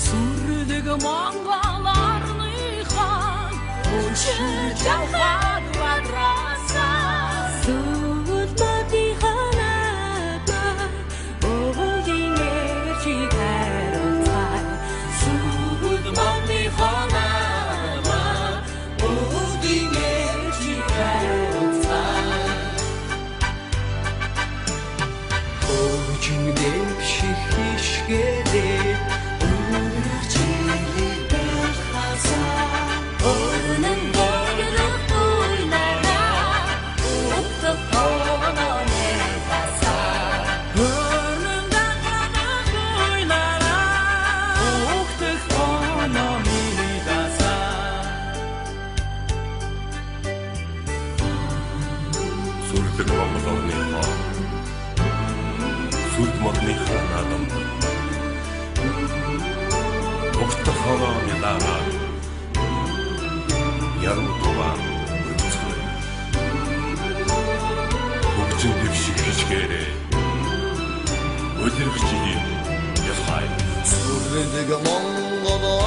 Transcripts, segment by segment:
Сүрдэг Монголынхаа өчир явхад бадрасаа сүд модиханаа өвгийн эрчиг хайрцай сүд модиханаа өвгийн эрчиг хайрцай өвгийн дэвших хишгэлээ Сүрдэг Монголынхаа сүд модныхаа наадам Огтх хорооны даа яруу туваа үргэлжлэн бүгжин дэвших хичгээрээ өдөрчийн ясхай Сүрдэг Монголынхаа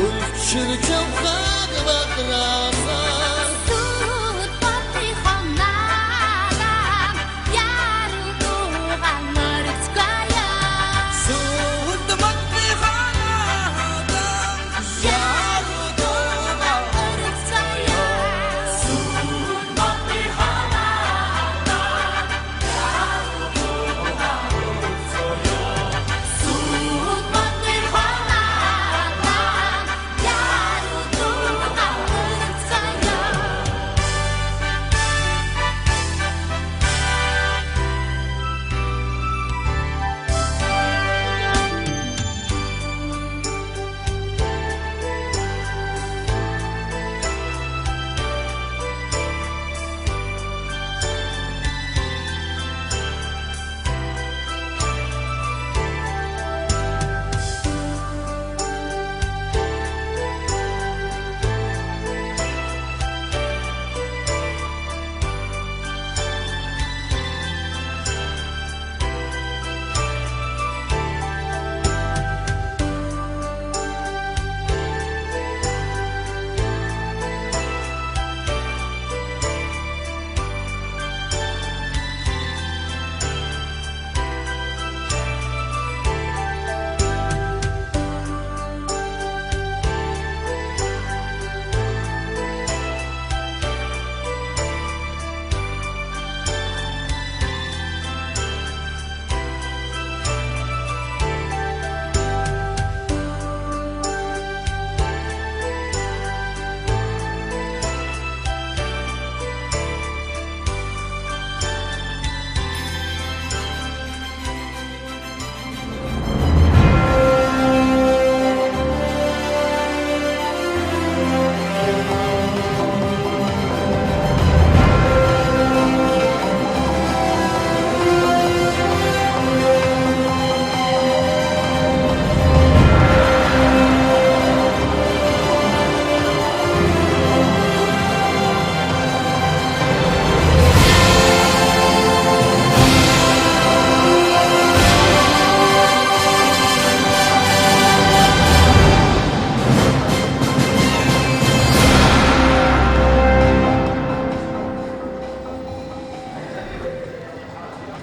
өчир явхад бадрасаа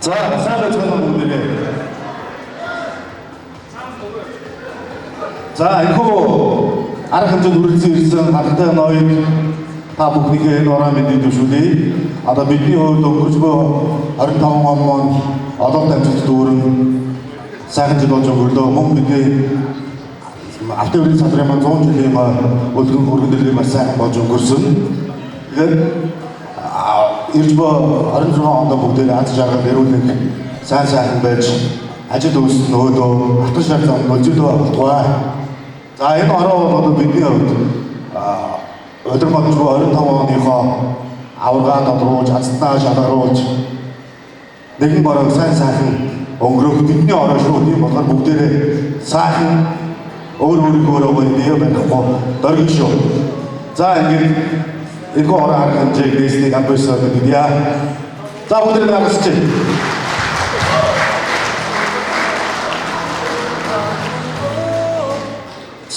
За, сайн байцгаана уу бүгдээ. За, энэхүү арга хэмжээнд үргэлжлэн ирсэн хаттай ноёд та бүхнийхээ энэ ураа мэдээд өшүүлье. Одоо бидний хувьд өнгөрч буй 25 он олон амжилт дүүрэн сайхан жил болж өнгөрлөө. Мөн бидний автомобилийн салбарын маань 100 жилийн үлгэн хөргөндөлгөө маш сайхан болж өнгөрсөн. Тэгэхээр ирж буй 26 онд бүгдээ аз жаргал эрүүлэх сайн байж ажил үйлс нөөдөө автор шаардлага нөлөөлөө болтугай. За энэ ороо бол бидний хувьд өдрөмөж 25 оныхоо аваргаа тодруулж, азтнаа шалгаруулж нэгэн бороо сайхан өнгөрөх бидний ороо шүү. Тийм болохоор бүгдээрээ сайхан өөрийнхөө бие барихгүй дөргөн шүү. За ингээд энэ ороо арга хэмжээг дэснийг амбисаар мэдээ. За бүгд наасч.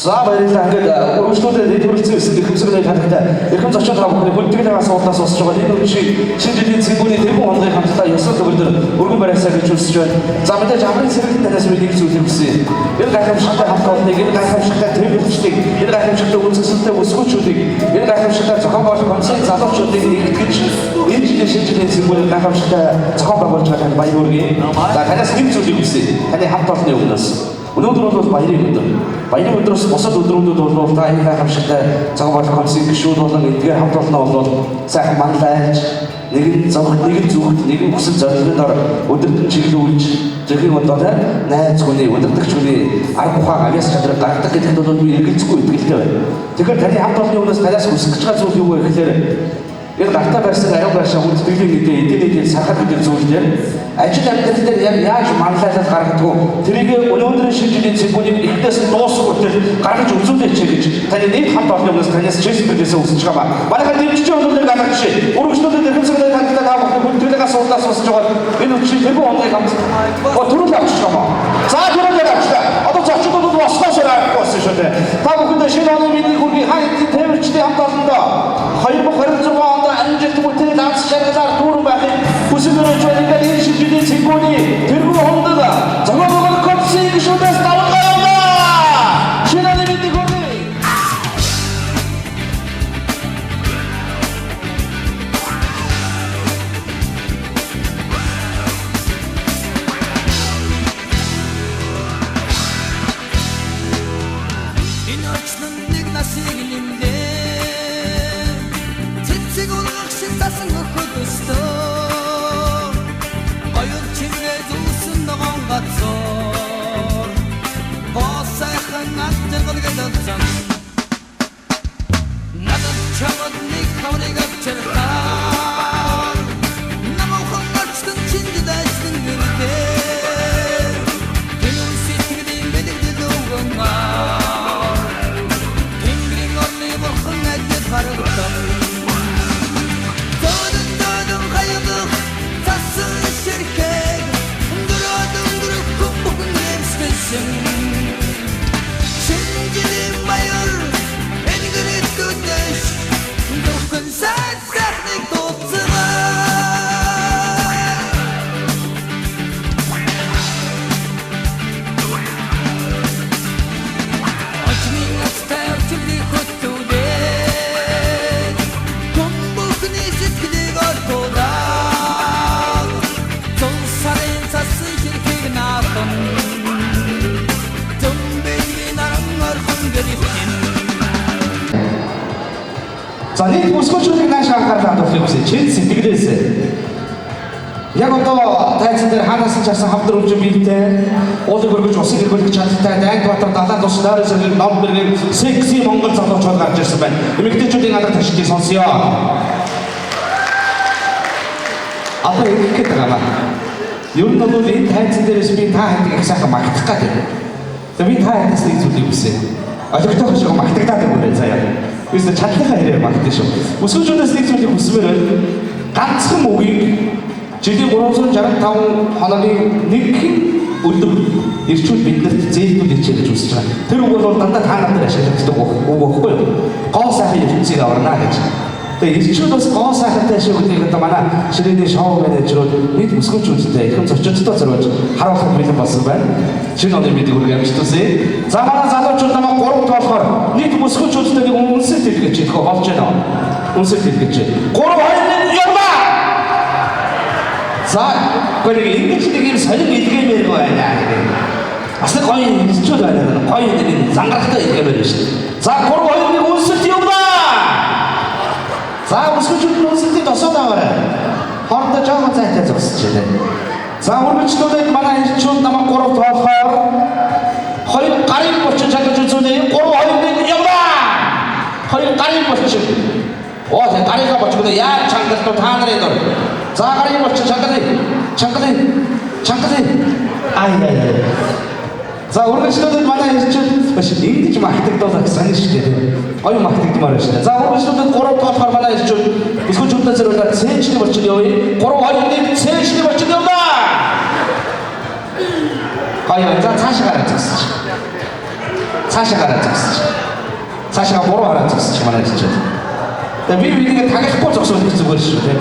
За баярлалаа. Ингээд өргөжлүүлээд төрөлцсөн эсрэг хөсгөлөө танихтай эрхэм зочин та бүхэн бүлтгэл асуултаас сонсож байгаа. Энэ үеийн шинэ жилийн цэнгүүний тэргүүн хоногийн хамтдаа ёсол төгөлдөр өргөн барайсаа гэж үзэж байна. За мэдээж амрын сэргэлт танаас мэдээ зүйлийг хүсье. Энэ гайхамшигтай хамт олныг, энэ гайхамшигтай төвлөрчдийг, энэ гайхамшигтай үзэсгэлэнтэй өсгөөчүүдийг, энэ гайхамшигтай зохион байгуулах комиссийн залуучуудыг нэгтгэж энэ жилийн шинэ жилийн цэнгүүний гайхамшигтай зохион байгуулж байгаа танд баяр хүргэе. За танаас нэг зүйлийг хүсье. Таны хамт олонны өмнөөс өнөөдөр бол баярын өдөр. Баярын өдрөөс бусад өдрүүдэд бол та энэ гайхамшигтай зохион байгуулах комиссийн гишүүд болон эдгээр хамт олноо бол сайхан манлайлж, нэгэн зөвхт, нэгэн зүгт, нэгэн хүсэл зорилгоор өдөртөн чиглүүлж, зөвхөн одоо найз хүний, удирдагч хүний арга ухаан авьяас чадрыг гаргадаг гэдэгт бол би эргэлзэхгүй итгэлтэй байна. Тэгэхээр таны хамт олонны өмнөөс танаас хүсэж байгаа зүйл юу вэ гэхээр энэ гартаа барьсан ариун байшаа хүндэтгэлийн эдийн эдийн сархад гэдэг зүйл дээр ажил амьдрал дээр яг яаж манлайлал гаргадаг тэрийг өнөөдрийн шинэ жилийн цэнгүүнийг эхнээс дуусах хүртэл гаргаж үзүүлээч гэж таны нэг хамт олонны өмнөөс танаас чэйс бэрдээсээ үсэж байгаа. Манайхаа дэмжиж өнөөдөр гаргаж жишээ. Өргөжлүүлээд эрхэм сэргэлт тантай та бүхэн бүлтгэлийн асуултаас сонсож байгаа. Энэ үчиг тэргүүн хоногийн хамт төрөл авчих юм аа. За төрөлөөр авчлаа. Одоо зочдод бол босгоос авахгүй болсон шүү дээ. Та бүхэндээ шинэ оны мэдээ хүргэе. Хайрын тэмэрчдийн хамт олондоо 2026 онд амжилт бүтээл авч шаргалаар дүүрэн байхыг хүсэж байна. Энэ шинэ жилийн цэнгүүний тэргүүн хононд зохион байгуулах комиссийн гишүүдээс давуу гаргана. Шинэ оны мэдээ хүргэе. За нэг өсгөөчүүдийг нааш анхаарлаа хандуулах гэсэн чинь сэтгэлээс яг одоо тайзан дээр ханаас ч асан хамтран үжин биетэй уулыг өргөж усыг өргөх чадaltaй Дайг Батар далайн тус нойрос ном бэргээр секси монгол залуучууд гарч ирсэн байна. Эмэгтэйчүүдийн алдар ташилтыг сонсъё. Одоо их гэдэг юм аа. Ер нь бол энэ тайзан дээрээс би та хэдийг их сайхан магтах гэдэг. Тэгээ би та хэдээс нэг зүйлийг хүсэе. Олигтой шиг магтагдаад байгаа заяа. Үгүй ээ чадлахаа хэрэг магтдаг шүү. Өсгөөчүүдээс нэг зүйлийг хүсмээр байна. Ганцхан үгийг жилийн 365 хоногийн нэг өдөр ирчүүд биднэрт зээлдүүлж гэж үзэж байгаа. Тэр үг бол дандаа та нарт ашиглагддаг үг байхгүй юу? Гоо сайхан ертөнцийг аварна гэж. Тэгээ ирчүүд бас гоо сайхантай шүү гэдэг одоо манай ширээний шоу менежерүүд нийт өсгөөчүүдтэй ихэнх зочдтой зориулж харуулах бэлэн болсон байна. Шинэ оны мэдээ хүргэж амжилттай. За манай залуучууд намайг 3 болохоор нийт өсгөөчүүдтэй нэг үнсэт хэлгэж идэх болж байна. Үнсэт хэлгэж. 3 2 1 яваа. За гэрэг ингэж нэг юм солин илгээмээр байна гэдэг. Бас гоё хэлчүүд байна. Гоё нэг зангарахтай илгээмээр шүү. За 3 2 1 үнсэт яваа. За өсгөөчүүд үнсэтийг тосоод аваарай. Хоорондоо жоохон зайтай зогсож байна. За үргэлжлүүлээд манай хэлчүүд намайг 3 болохоор 2 гарын болчих чадаж үзүүлээ. 3 2 1 яваа. 2 гарын болчих. Оо тэг гарига болчихгоо яа чангалт та нарын дор. За гарын болчих чангалыг. Ай. За урагшлуудад манай ирчүүд маш ингэж магтагдуулах гэсэн шүү дээ. Гоё магтагдмаар шүү дээ. За урагшлуудад 3 болохоор манай ирчүүд өсгөөчүүдээ зөвлөд цээнчний болчиход явъя. 3 2 1 цээнчний болчиход явна. Гоё за цаашаа гараад зогсож. Цаашаа гараад зогсож. Цаашаа 3 хараад зогсож манай ирчүүд. Тэгээ би бинийг тагахгүй зогсоод их зүгээр шүү дээ.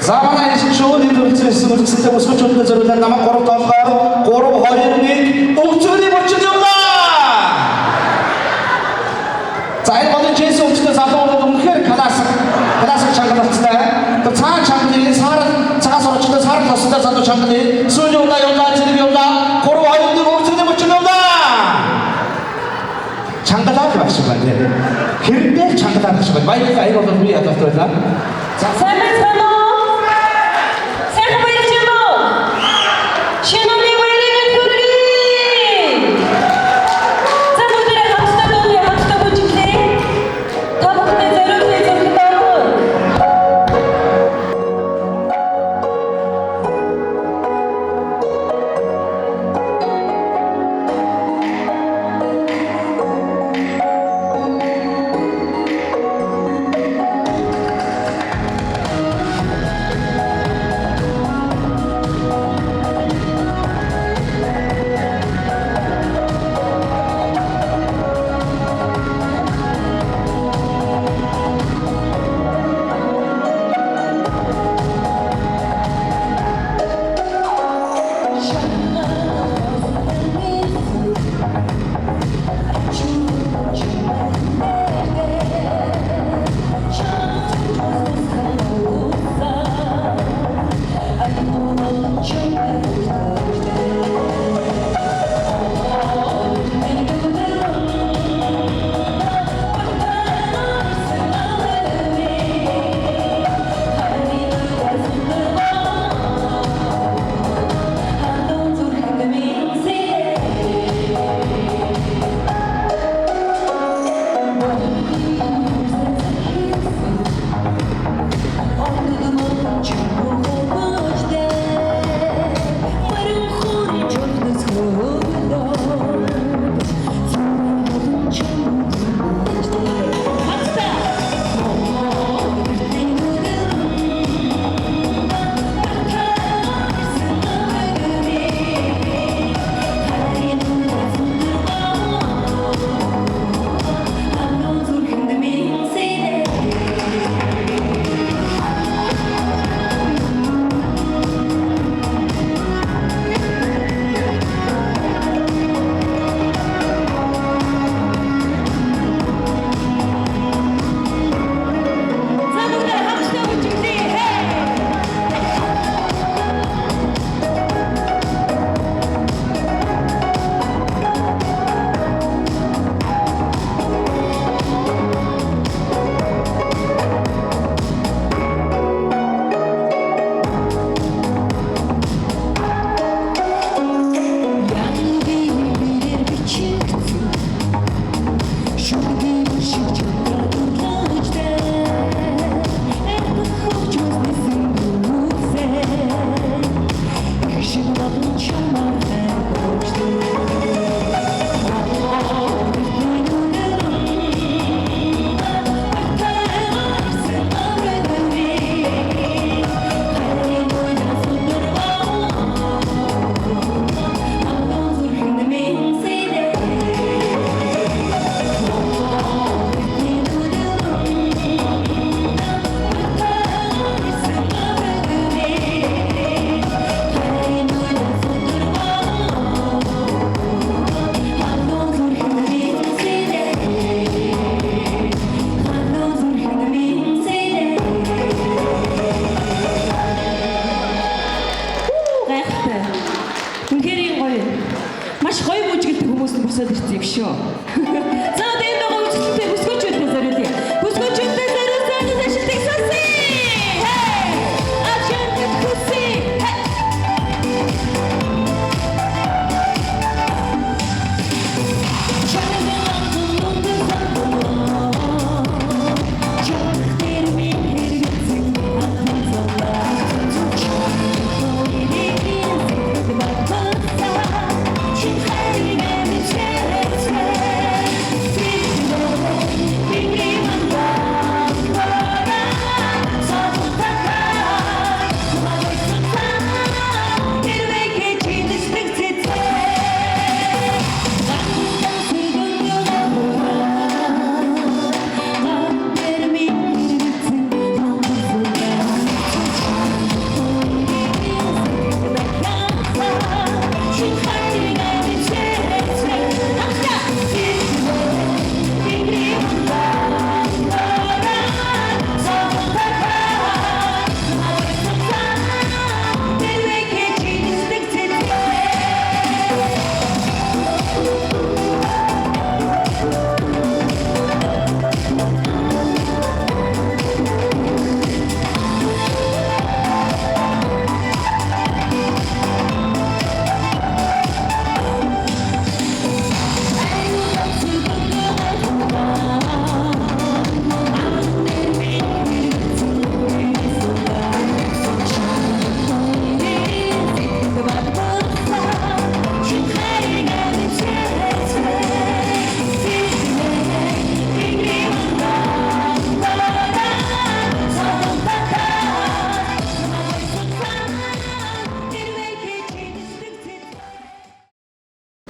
За манай ирчүүд энэ үргэлжлүүлсэн үргэлжлэлтэй өсгөөчүүдээ зөвлөд намайг 3 болохоор 3 2 1 өвчөний болчиход явна. За энэ модон Джейсон өвчтөд залуучууд үнэхээр класс чангалалцтай. Тэр цаан чангалын цагаас орчтой сар тостой залуу чангалын сүүлийн удаа зэрэг явна. 3 2 1 өвчөний болчиход явна. Чангалаад байх шиг байна. Хэрвээ чангалаад байх шиг байна. Баяр аяг бол би ядалт байлаа. За сайн байна уу? Сайн байна уу? Шиноны вэрийн төрөний. За бүгдээ хамтдаа бүжиглээ. Та бүхэнд зориулсан зөвхөн босоод ирсэн юм шүү. За одоо энэ байгаа үжилтэй бүсгүүчүүдээ зориулъя. Бүсгүүчүүдээ зориулсан ашигтай сонсъё. Хей! Ачаан бүсгүсээ. She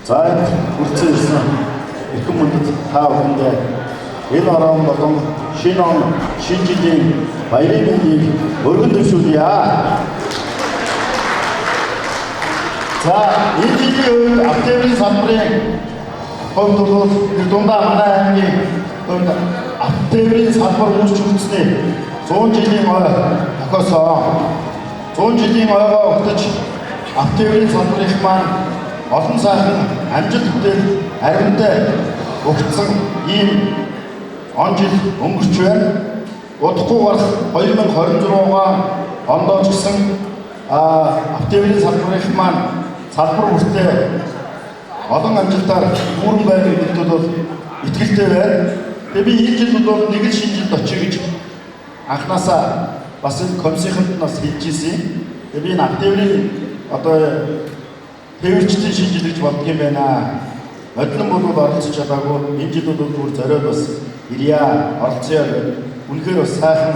За үрцэн ирсэн эрхэм мөндөд та бүхэндээ энэ орон болон шинэ он шинэ жилийн баярын мэндийг өргөн дэвшүүлье. За энэ жилийн үед автомобилийн салбарын хувьд бол дундаа манай аймгийн хувьд автомобилийн салбар үүсч үлдснээр 100 жилийн ой тохиосон. 100 жилийн ойгоо өгтөж автомобилийн салбарын маань олон сайхан амжилт бүтээл аримтай өгцөн ийм он жил өнгөрч байна. Удахгүй гарах 2026 онд ч гэсэн автомобилийн салбарын маань салбар бүртээ олон амжилтаар дүүрэн байх гэдэгт бол итгэлтэй байна. Тэгээ би энэ жил бол нэг л шинэ жилд очие гэж анханасаа бас энэ комиссийнханд нас хэлж ирсэн. Тэгээ би энэ автомобилийн одоо тээвэрчдийн шинэ жил гэж боддог юм байна. Однон бол оролцож чадаагүй. Энэ жил бол бүр зориод бас ирья оролцъё гэдэг. Үнэхээр бас сайхан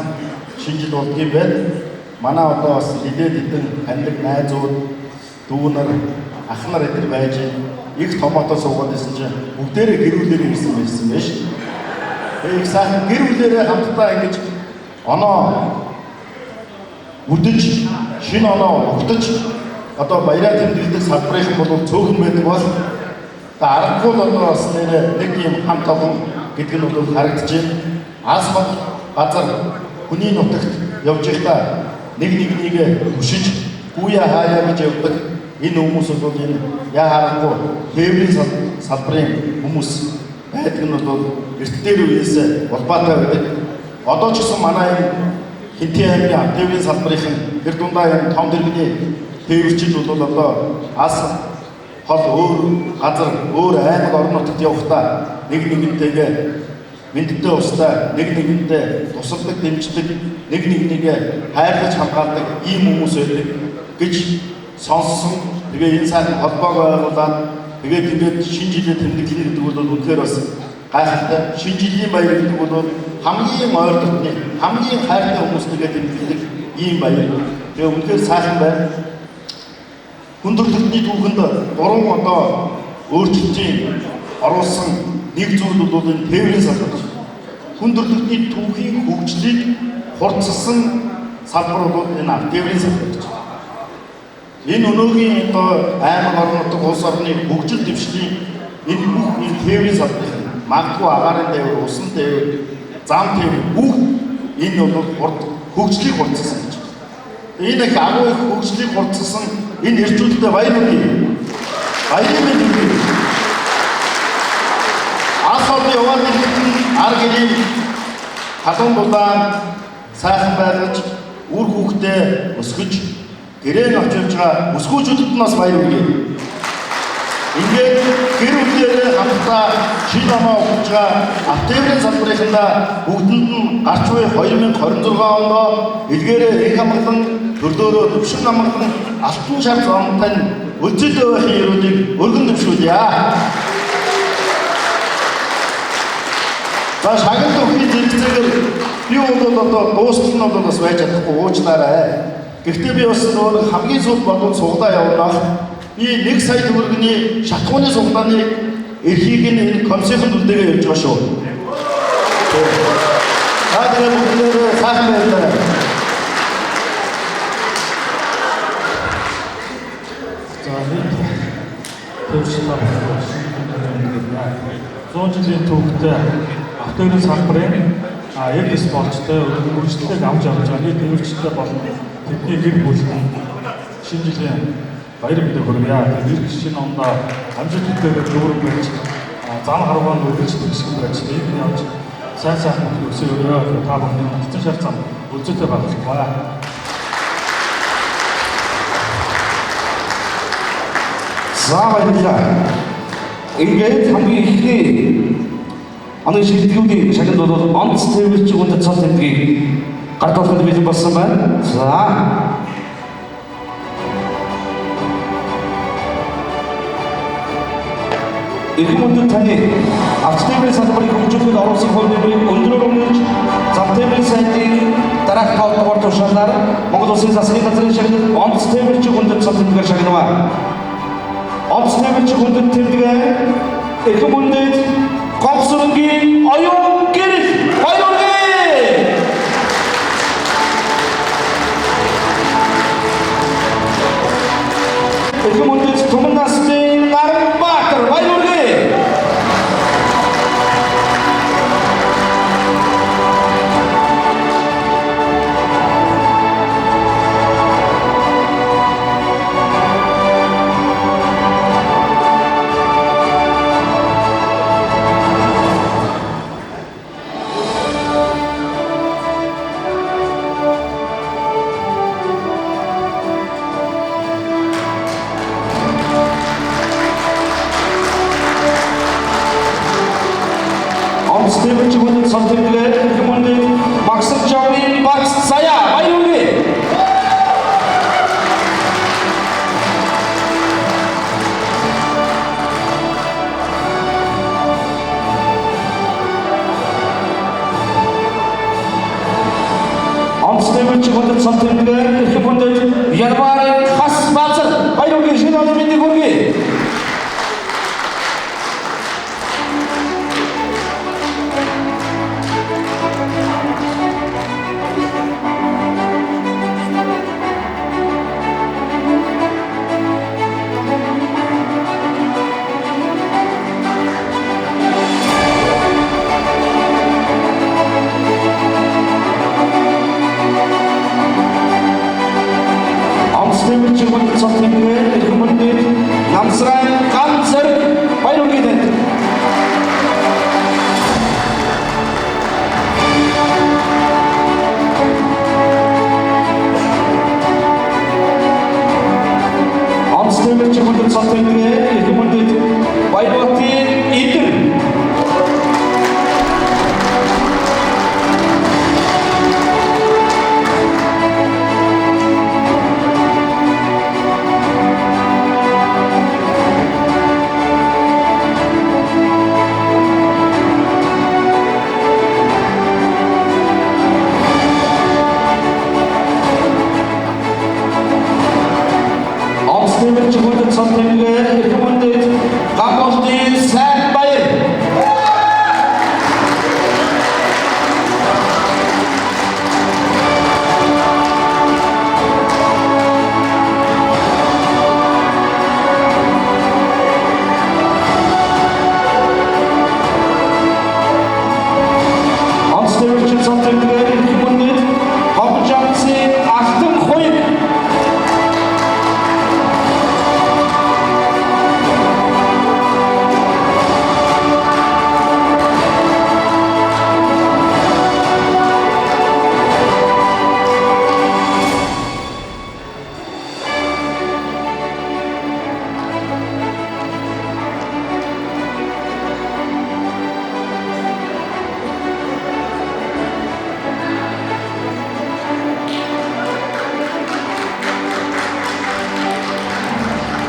шинэ жил болдог юм байна. Манай одоо бас хилээд идэн таньдаг найзууд, дүүнэр, ах нар эдгээр байж их томоотоо суугаад ирсэн чинь бүгдээрээ гэр бүлээрээ ирсэн байсан байж. Их сайхан гэр бүлээрээ хамтдаа ингэж оноо үдэж шинэ оноо өгтөж одоо баяраа тэмдэглэх салбарын бол цөөхөн байдаг бол аргагүй одоо бас нэг юм хамт олон гэдэг нь бол харагдаж байна. Асфальт газар хүний нутагт явж байхдаа нэг өшиж гүйя хаяа гэж явдаг энэ хүмүүс бол энэ яа харахгүй тээврийн салбарын хүмүүс байдаг нь бол эрт дээр үеэс улбаатай байдаг. Одоо ч гэсэн манай Хинтээ аймгийн тээврийн салбарын тэр дундаа энэ том дэргэний тээвэрчид бол одоо ас хол өөр газар өөр аймаг орон нутагт явахдаа нэгнтэйгээ мэддээ устдаа нэгнтэй тусалдаг дэмждэг нэгнийг хайрлаж хамгаалдаг ийм хүмүүс байдаг гэж сонссон. Тэгээ энэ сайхан холбоог байгуулад тэгээд шинэ жилээ тэмдэглэх гэдэг бол үнэхээр бас гайхалтай. Шинэ жилийн баяр гэдэг бол хамгийн ойр дотны хамгийн хайртай хүмүүстэйгээ тэмдэглэх ийм баяр. Тэгээ үнэхээр сайхан байна. Хүндрэлтний түүхэнд 3 одоо өөрчлөлтийн оруулсан нэг зүйл бол энэ тээврийн салбар. Хүндрэлтний түүхийн хөгжлийг хурцсан салбар бол энэ тээврийн салбар. Энэ өнөөгийн одоо аймаг орон нутаг улс орны хөгжил дэвшлийн энэ бүх энэ тээврийн салбар магадгүй агаарын тээвэр, усан тээвэр, зам тээвэр бүх энэ бол хөгжлийг хурцсан гэж. Энэ их агуу их хөгжлийг хурцсан энэ эрчүүдтэй баяр хүргэе. Баярын мэнд хүргэе. Асфальт яваад ирсэн ар гэрийн халуун дулаан сайхан байлгаж үр хүүхдээ өсгөж гэрээ авч явж байгаа өсгөөчүүдэд нь бас баяр хүргэе. Ингээд гэр бүлээрээ хамтдаа шинэ оноо өгч байгаа автомобилийн салбарынхаа бүгдэнд нь гарч буй 2026 онд илгээрээ их амгалан төрлөөрөө төвшин амгалан алтан шар зонтой үлзэлтэй байхын өрөөнийг өргөн дэвшүүлье. За шагнал өгөхийн зэрэгцээгээр би бол одоо дуустал нь бол бас байж чадахгүй уучлаарай. Гэхдээ би бас нөгөө хамгийн сүүлд бодвол суглаа явуулах. Би 1 сая төгрөгийн шатхууны суглааны эрхийг энэ комиссийнханд үлдээгээ явж байгаа шүү. Тэгээд бүгдээ сайхан байлаа. За нэг төвшөлтөөр 100 жилийн түүхтэй автомобилийн салбарын яг спорттой үргэлжлэлтэй авч явж байгаа нэг төвчтэй болон тэдний гэр бүлд шинэ жилийн баяр мэдээ хүргье. Тэгээд шинэ ондоо амжилт бүтээгээд дүүрэн байж зам харгаанд үргэлжлэх шиг байж ийм явж сайхан өсөж өрөө та бүхэн алтан шар зам үлзэлтэй байна. За баярлалаа. Ингээд хамгийн ихний оны шилдэгүүдийн шагнал бол онц тээвэрч хүндэт цол тэмдгийг гард болоход бэлэн болсон байна. За их мөндөд таны автомобилийн салбарын хөгжүүлэлд оруулсан хөрөнгөний өндөр өмнөж автомобилийн сайтын дараах тоолдгоор тушаалаар Монгол Улсын засгийн газрын шагнал онц тээвэрч хүндэт цол тэмдгээр шагнаваа. онц тэмэлч хүндэт тэмдэгэ эрхэм хүндэт Гомсонгийн оюун гэрэл баярлалаа. эрхэм хүндэт Түмэн насны Наранбаатар баярлалаа. Стивен Чигунын сонтэмдлэр эрхэм хүндэт Максим Жавлын Багц Сая баярлалаа. Стивен Чигунын сонтэмдлэр эрхэм хүндэт Январын Хас Базар баярлалаа. Шинэ оны мэндийг хүргэе. Намсрай Ганцэр баярлалаа. Амстэмч хүндэт сонтэмдлэр эрхэм хүндэт Баярбатын Идэр Стивен Чигунын сонтэмдлэр эрхэм хүндэт Гамболтын Сайн баяр. Стивен сонтэмдлэр эрхэм хүндэт Гомжонцын Алтан хуйг.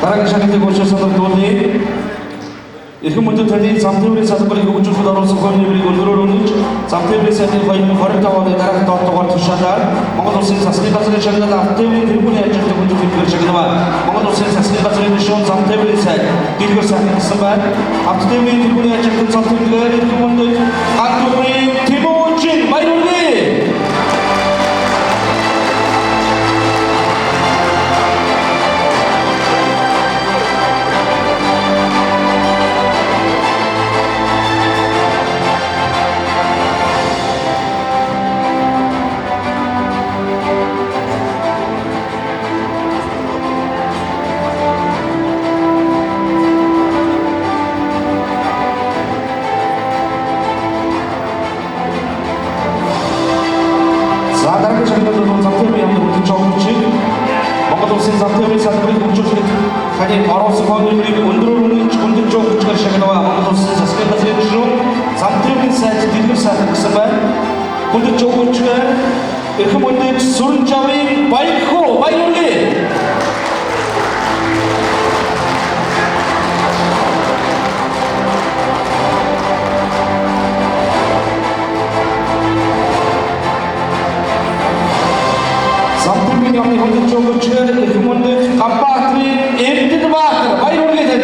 Дараагийн шагналыг уушаасаар дуулъя. Эрхэм хүндэт таны замтэмрийн салбарыг хөгжүүлэхэд оруулсан хууль нэмрийг өндрөөр үнэлж, замтэмрийн сайдын 2025 оны дараах дугаар тушаалаар Монгол Улсын засгийн газрын шагнал автомобилийн тэргүүний ажилтны хүндэт тэмдэглэж шагнаваа. Монгол Улсын засгийн газрын гишүүн замтэмрийн сайд дэлгэр сайхан гэсэн байна. Автомобилийн тэргүүний ажилтны замтэмдлэр эрхэм хүндэт Гантүрийн Тимүжин баярлалаа. Монгол Улсын замтэмрийн салбарыг хөгжүүлэхэд таны оруулсан хууль нэмрийг өндрөөр үнэлж хүндэт жуулчгаар шагнаваа. Монгол Улсын засгийн газрын гишүүн замтэмрийн сайд дэлгэр сайхан гэсэн байна. Хүндэт жуулчгаар эрхэм хүндэт Сүрэн Жавын Баярхуу баярлалаа. Замтэмрийн яамны хүндэт жуулчгаар эрхэм хүндэт Ганбаатарын Эрдэнэбаатар баярлалаа.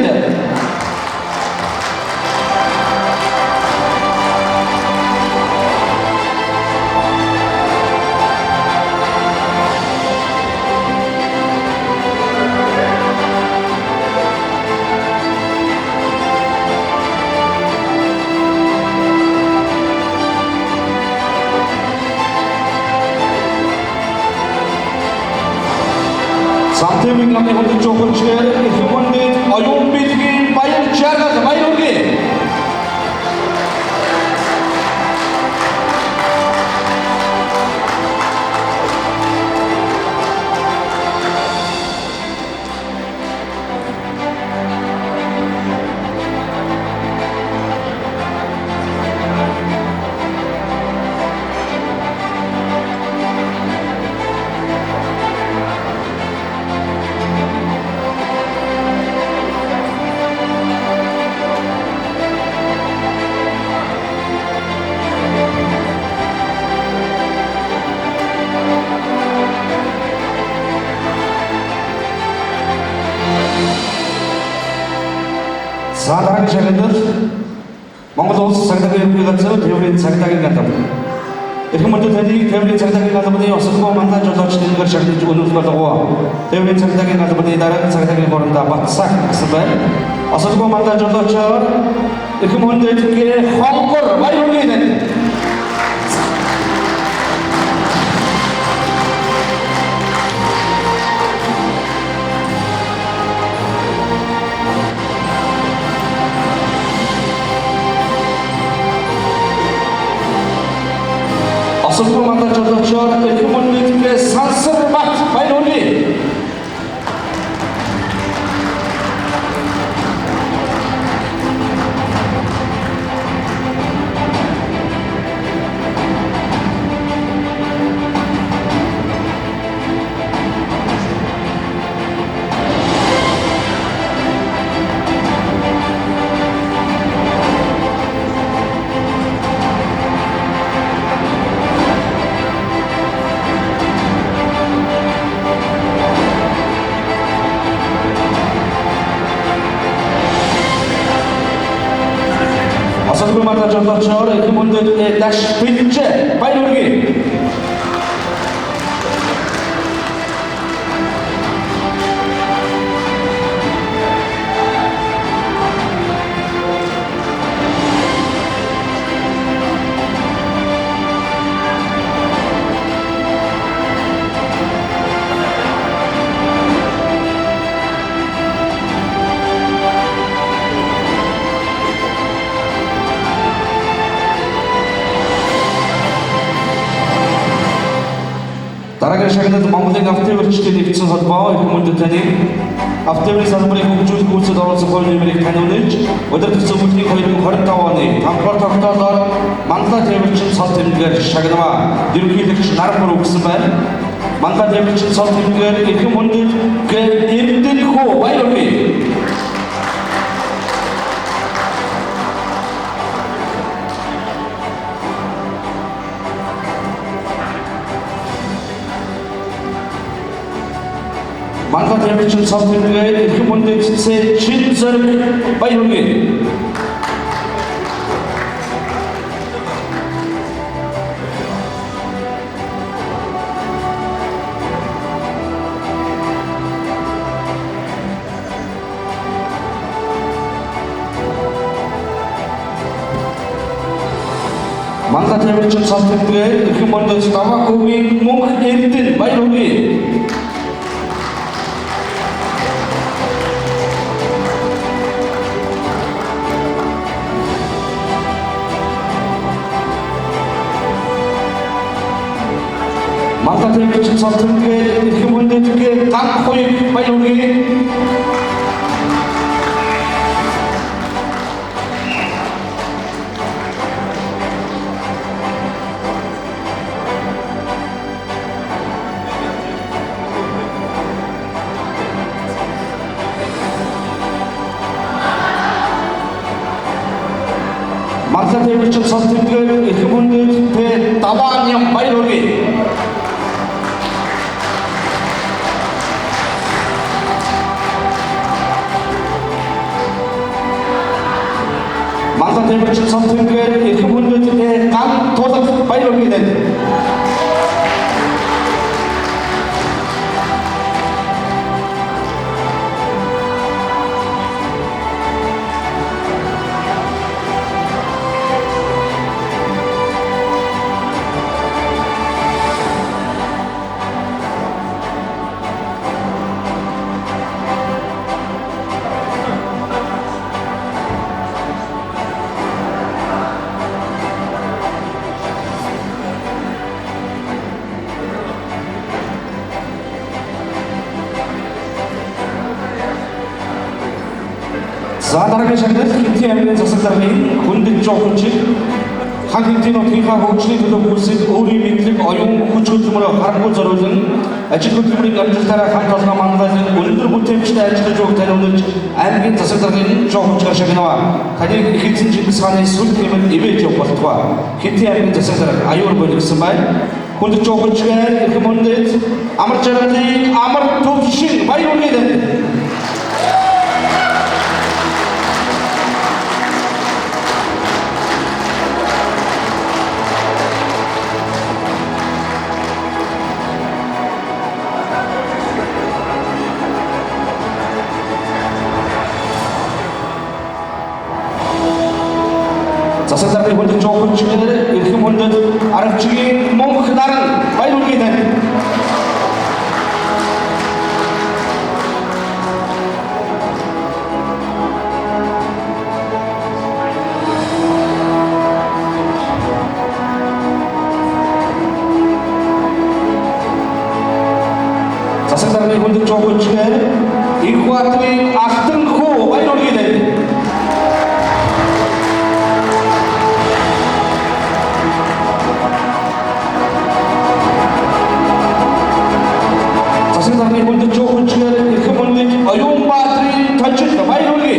Самтэмийн намын хүнд жохолчээр ихмүндэд оюун билгийн баяр жаргал баяр хүргэе. Дараагийн шагналд Монгол улс цагдаагийн ерөнхий газар тээврийн цагдаагийн алба. Эрхэм мөндөд таныг тээврийн цагдаагийн албаны осолгоо мандаж жолооч тэмгээр шагналж өнөөлөх болгоо. Тээврийн цагдаагийн албаны дараагийн цагдаагийн горондоо Батсаг гэсэн байна. Осолгоо мандаж жолоочоор эрхэм мөндөдගේ хонгор баяр хүргэе. Осолгоо мандаж жолоочоор эрхэм мөндөдгээ сансар бат баяр хүргэе. Осолгоо мандаж жолоочоор эрхэм мөндөдгээ даш бэлчээ баяр хүргэе. Дараагийн шагналд Монголын автовэрчдийн нэгдсэн холбоо эрхэм мөндөд таныг автовэрийн салбарыг хөгжүүлэх үйлсэд оролцох хувь нэмрийг таниулж өдөр төсөн бүлгийн 2025 оны 5-р тогтоолоор Мандлай тээвэрчин цол тэмдгээр шагнаваа ерөнхийлөгч Нарбар өгсөн байна. Мандлай тээвэрчин цол тэмдгээр эрхэм мөндөдгээ Эрдэнэхүү баяр хүргэе. Мандлай тээвэрчин цол тэмдгээр эрхэм мөндөдсээ чин зэрэг баяр хүргэе. Мандлай тээвэрчин цол тэмдгээр эрхэм мөндөд Даваахүйгийн мөнх Эрдэнэ баяр хүргэе. Мандлай тээвэрчин цол тэмдгээр эрхэм мөндөдгээ Ганх хуйг баяр хүргэе. Мандлай тээвэрчин цол тэмдгээр эрхэм мөндөдгээ Давааням баяр хүргэе. Мандлай тээвэрчин цол тэмдгээр эрхэм мөндөдгээ Ган тулаг баяр хүргэе. За дараагийн шагнал Хинтээ аймгийн засаг даргын хүндэт жохончид хан Хинтээ нутгийнхаа хөгжлийн төлөө бүсэд өөрийн мэдлэг оюун хүч хөдөлмөрөөр харахгүй зориулан ажил хөдөлмөрийн амжилтаараа хамт олон манлайлан өндөр бүтээмжтэй ажиллаж буй таниулж аймгийн засаг даргын жохончгаар шагнава. Таныг их эзэн Чингис хааны сүлд хэмээн ивэж явах болтугай. Хинтээ аймгийн засаг дарга аюур болгосон байна. Хүндэт жохончгаар их хүндэт амар жаргалын амар төвшин баяр хүргэе. засаг даргын хүндэт жохончгаар эрхэм хүндэт арга-чигийн мөнх наран баяр хүргэе. засаг даргын хүндэт жохончгаар их хатвын алтан хүү баяр хүргэе. засаг даргын хүндэт жохончгаар эрхэм хүндэт оюун баатрын тожид баяр хүргэе.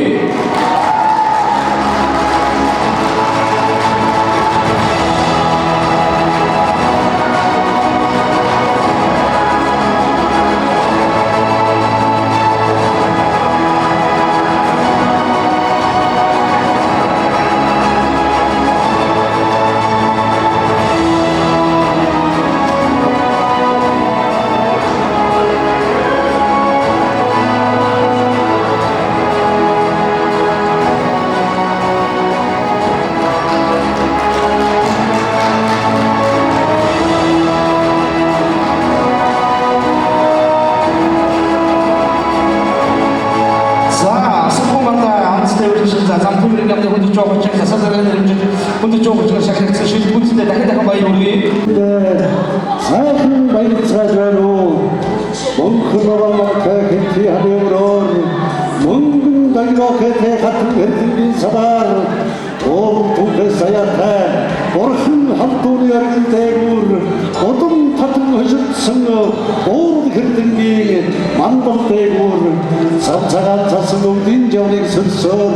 хүндэт жохончгаар шагнагдсан шилбэгүүдтэй дахин баяр хүргэе. сайхан баярлалаа. Монголоор Хинтээ хариуроор мөнгөн дайгоохтэй хатан хэрхэн садар оо түнхэ саятай борхон хамтууны аргилтээгүүр одон татан хөшөлтсөн уур хэрдэнгийн мандалтээгүүр савцагаан цасан өвдийн жавныг сөрсөөр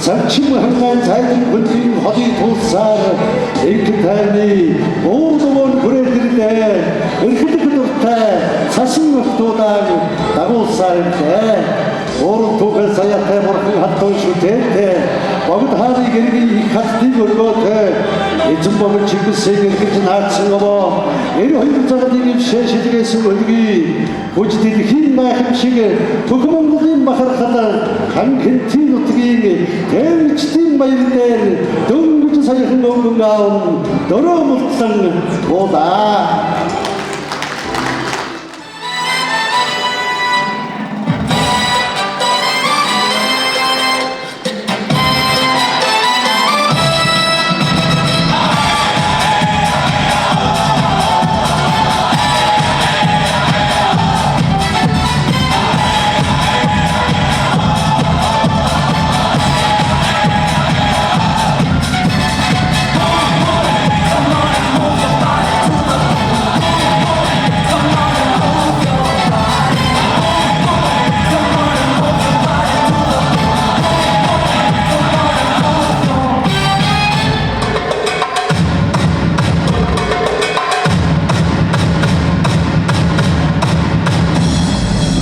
савчим хангаан цайдын хүлгийн ходи туусаар их тайны уур хүрээдэрдээ эрхэдэг дуртай цасан нөхдүүдээр дагуулсаарэ уур түнхэ саятай борхон хатан шүтээтэй богд хааны гэргийн их хаттыг өргөөтэй эзэн богд Чингисийг эргэж наадсан овоо 92 цагийн ившээ шилгээсэн өргий хүч дэлхийн майхан шиг бүх Монголын бахархал хан Хинтээ нутгийн төвчдийн баяр дээр дөнгөж саяхан өнгөн аав дөрөө мултлан буудаа.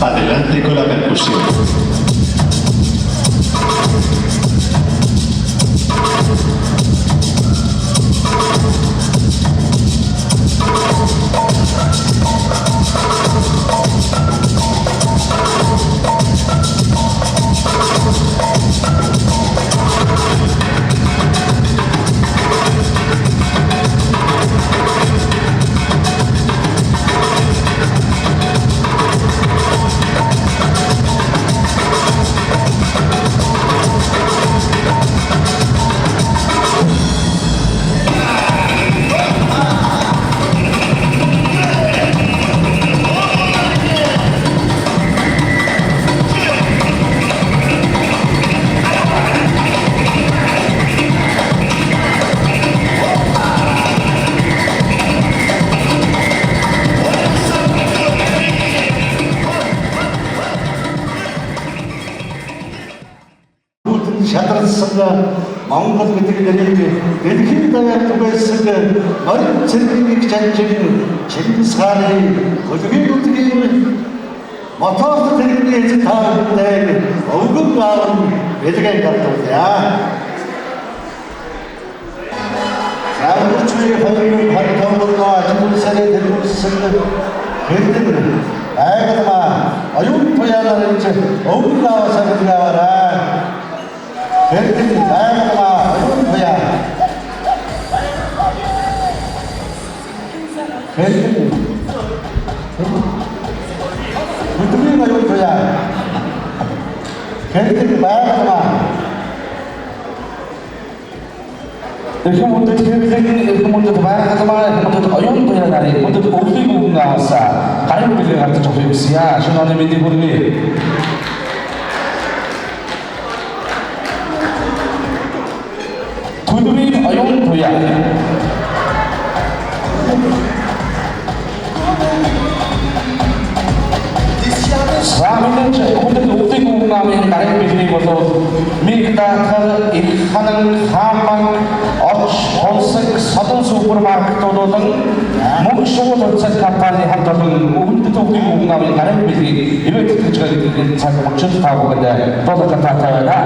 Adelante con la percusión. шадарсан Монгол гэдэг нэрийг дэлхийн даяар түгээсэн морин цэргийн жанжин Чингис хааны хөлгийн үтгийн мотор тэргийн эзэн таавдаг өвгөн аав бэлгэн гартуулъя. Зааварчны хоёрын хатамургаа ажуулсараа тэргүүлсэн хэдэн айгдама аюун туяалаар энэ өвгөн аав саглагаараа хэдэн айгдама аюун туяа хэдэн Bütün ayol ya. Kendini bağırma. Ilk mundur bağırma, mundur ayol toyaları, mundur өвлийг өгнө аваасаа. Гарын билээ гартаж авах юмсан яа. Шинэ оны мэдээ хүргэе. Төлөвийн ayol тоя. Ramilch hundet өвлийг өгнө амын гарын билээ болоод мигдахад их ханан хааман оч онсог содон супермаркетуудын мөнгө шууд онцгой компани хамт олон өвлөд өвлийг өгнө амын гарын билээ ивэт гэж гэдэг цаг 35 гэдэг доллар татаа байна.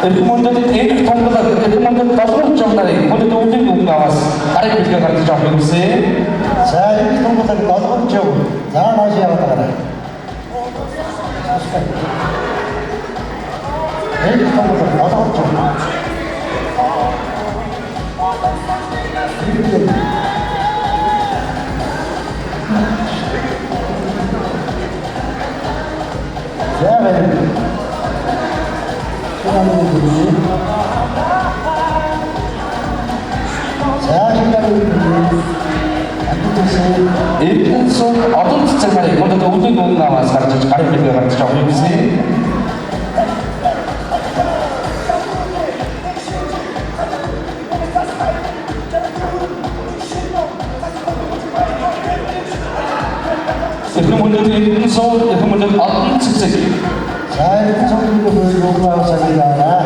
Mundur ini mundur tasawuf jamnari mundur өвлийг өгнө аваас гарын билээ гартаж авах юмсан. За энэ томболог долгон жив. За нааш яваад байгаа. Энэ томболог долгон жив. За Эдгээр сон одон цэцэг нарыг модод өвлийг өгнө аваас гарч гарын билээ гарч авах юмсан. Эдгээр сон одон цэцэг. За энэ цогцлог өгнө аваас агаараа.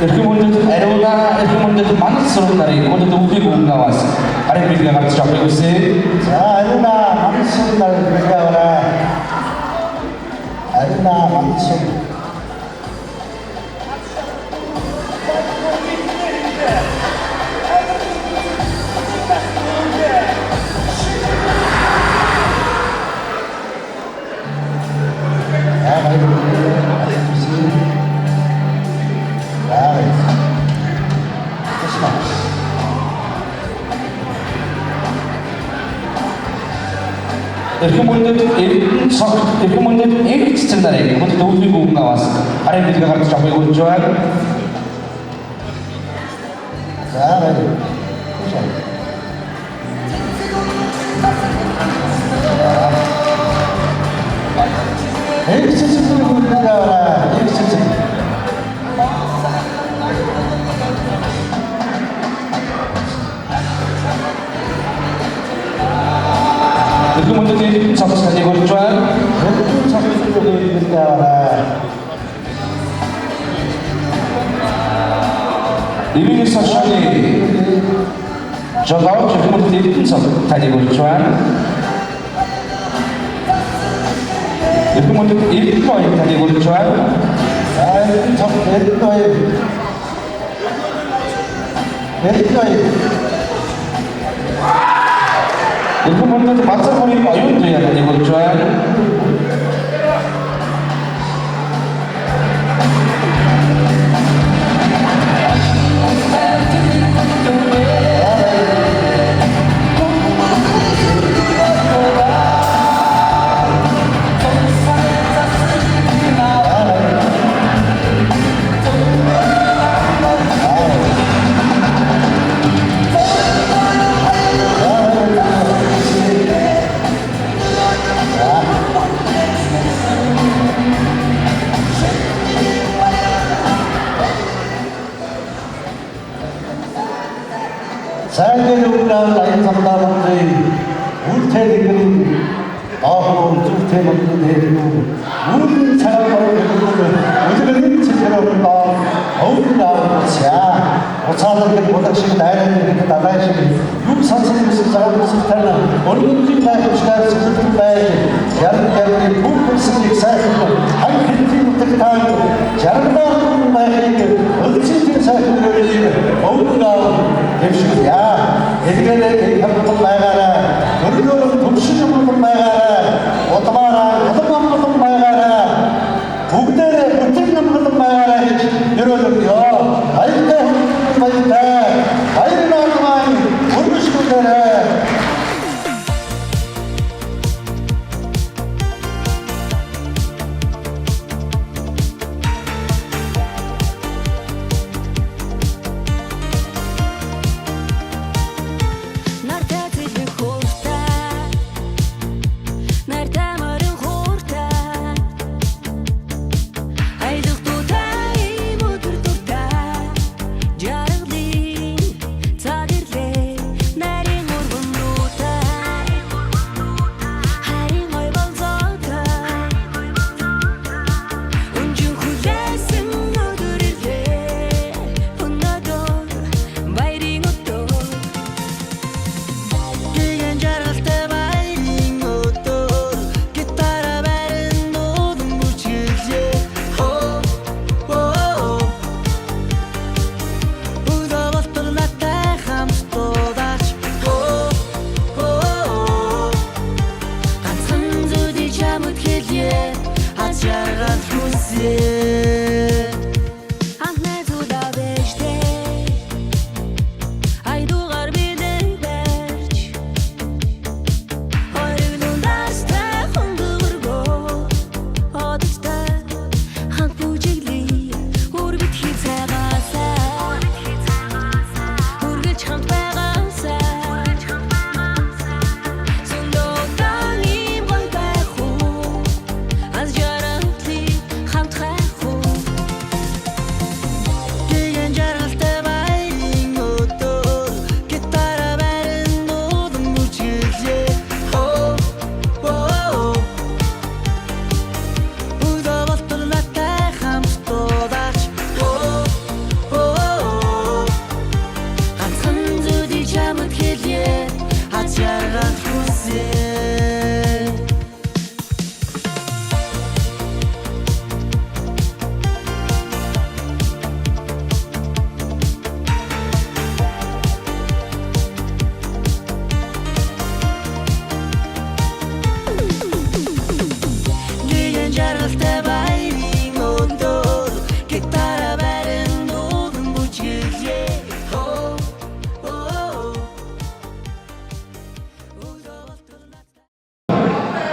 Эрхэм хүндэт ариуна, эрхэм хүндэт манал сураг нарыг хүндэт өвлийг өгнө аваас гарын билээ гарч авах юмсан. За ариуна манал сураг нарыг билээ аваарай. Ариуна манал сураг. Эрхэм хүндэт их цэцэг нарыг хүндэт өвлийг өгнө аваас гарын билээ гарч авах гэж байна. Kemudian sampai sekali berjuang, sampai sekali berjuang. Ini sesuatu jauh kemudian sampai sekali berjuang. Kemudian ini poin tadi berjuang. Ini sampai poin. Kemudian masa pun ayun tu yang tadi berjuang. 모든 사람들을 우리는 제대로 어울리라고 자 오차들에게 모닥치고 나이를 나가야지 육 선생님이 사람을 쓸때는 얼굴이 나의 시간을 쓸 때 야를 부풀스를 쌓고 한 빈티부터 다하고 자른다는 나에게 어찌든 사람들을 어울리라고 됩시다 얘들에게 한번 나가라 너희들은 독수리 한번 나가라 오토마라 오토마부터 나가라 북대에 붙는 것도 나가라 여러분요 아이들 아이들 나가만 모르시고 그래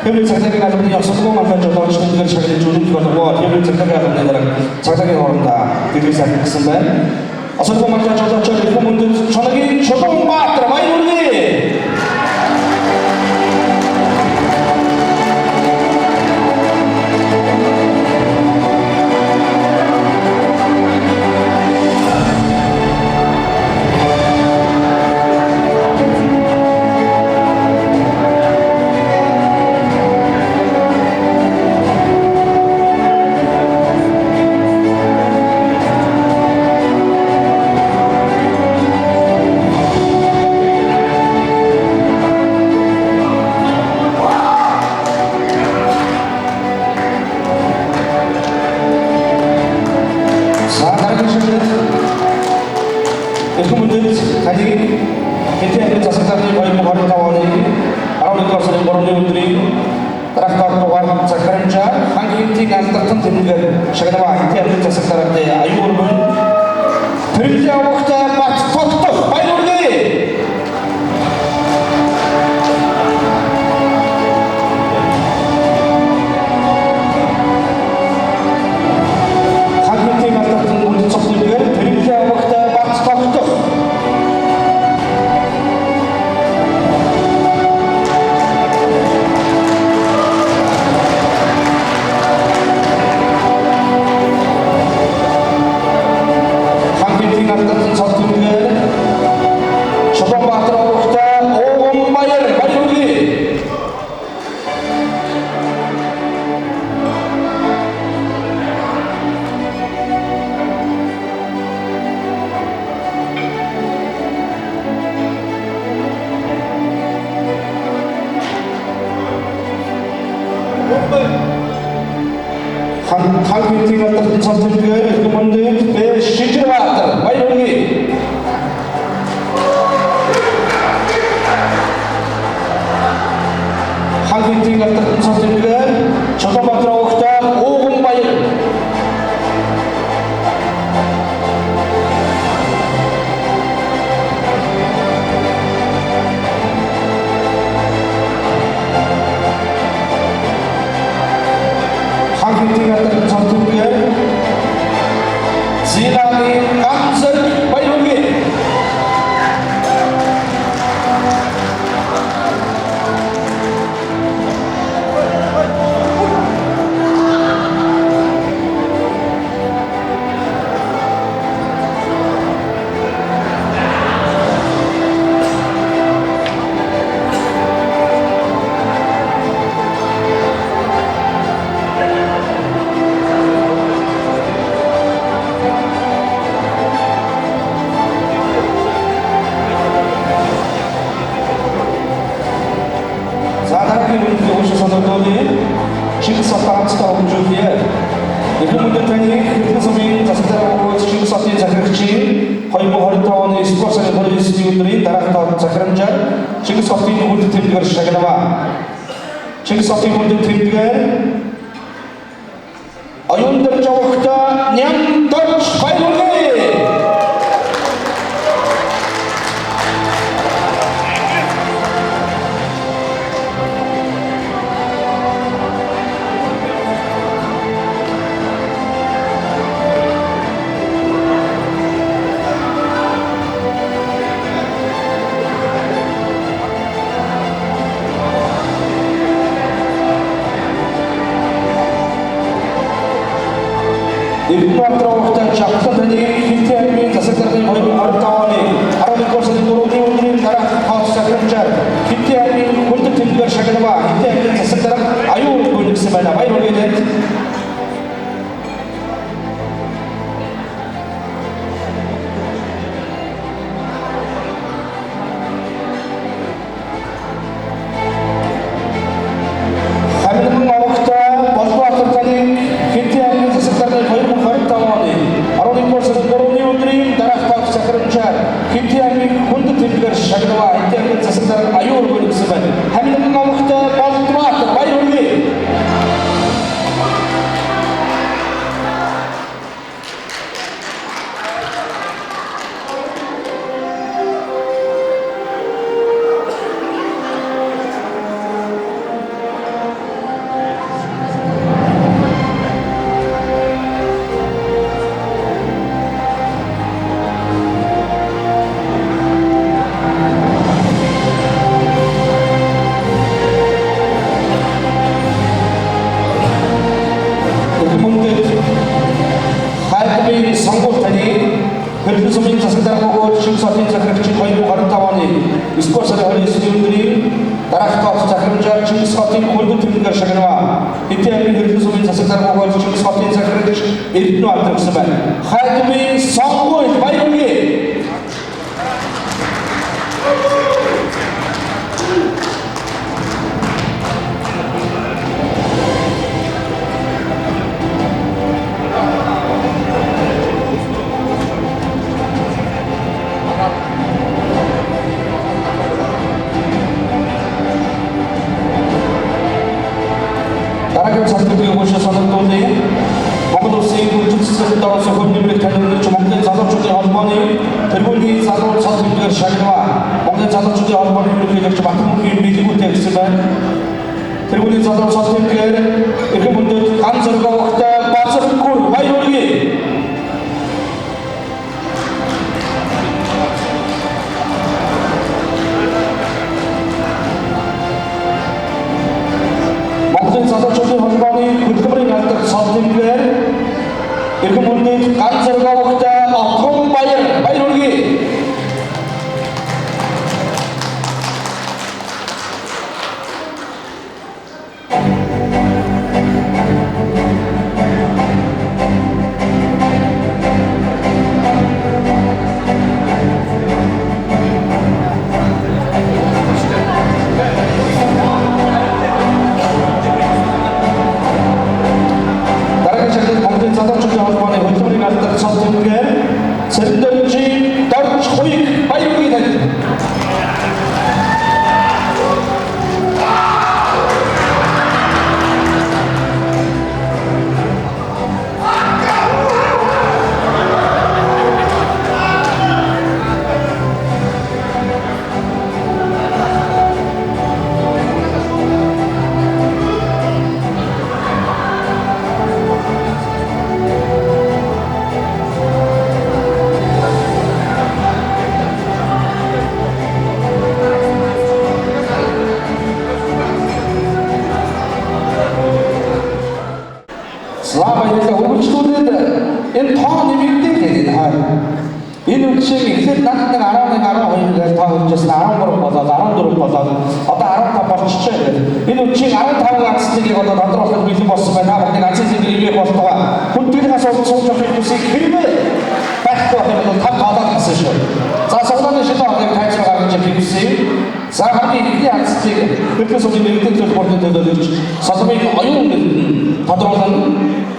Hebrew 장사기 가정의 역사고 만들어서 시간을 차게 주는 것으로 Hebrew 장사기 가정의 장사기 오른다 드리사 있으면 어서고 만들어서 저기 부모들 전화기 조금 맞더라 많이 모르니 한국팀 어떤 선수들 그분들 배 시즌 왔다 바이올리 한국팀 어떤 선수들 저도 들어오다 50 바이올 한국팀 어떤 선수들 지난이 감선 바이올리 Ayundır çavukta nyam dörç bayroli Ibu Atrawakta Chaksa Tani Hitiami Tasakari Artawani Arami Korsani Turuni Udrin Darah House Sakranjar Hitiami Kuntu Timber Shakadava Hitiami Tasakara Ayu Kunik Semana Bayroli Net Hamilton Mawakta Boswa Atratani Hitiami Tasakari Aroni Korsani Turuni Udrin Darah House Sakranjar Hitiami Kuntu Timber Shakadava Hitiami Tasakara Ayu Kunik Semana Hamilton Mawakta Boswa Bayroli Hırpızımın tasarlarına koğur, şimdi satın çakırıkçı koyumu haritavanı, İskorsarı hali stüdyondiri, tarafta çakırınca, şimdi satın koydu tümdür şakırma. İhtiyarlı hırpızımın tasarlarına koğur, şimdi satın çakırıkçı, eritini artırıksı ben. Hayatımın son koydu, bayroli. Daragam santribuga qo'shni sanatdorlik, Mo'g'ulistondagi Gurjiston davlati hokimligi tanlovchi Mo'g'ul Zalorchuga Olmoni, Tergolgi Zalor santribuga Shagirva, Mo'g'ul Zalorchuga Olmoni yo'lga Batumki Medigu tekstidan, Tergolgi Zalor santribuga ikki muddat Qanzirga vaqtda bosib ko'r bayroli. Zalorchuga Olmoni hukmron yaltir santribuga ikki muddat Qanzirga vaqtda oqim bayroli. үргэлжлүүлээд энэ тоо нэмэгдэх гэдэг хаа. Энэ үгшийг эхлээд над нэг 11, 12 гэж тоо хэмжсэн 13 болоод 14 болоод одоо 15 болчихжээ. Энэ үгшийг 15 ганцыг одоо тодорхойлох бэлэн болсон байна. Нэг ганцын зэрэг имэх болтугай. Хүндрээс сууж явах үсийг хэрвээ байхгүй бол тав голоод гисэн шүү. За сонгоны шилэн орныг тайцгаа гаргаж хэлсэн. За хамгийн ихний ганцыг хэвлээс үгүй нэгдэн зүйл бүрдэн төлөөлж соломыг оюун тодорхойлно.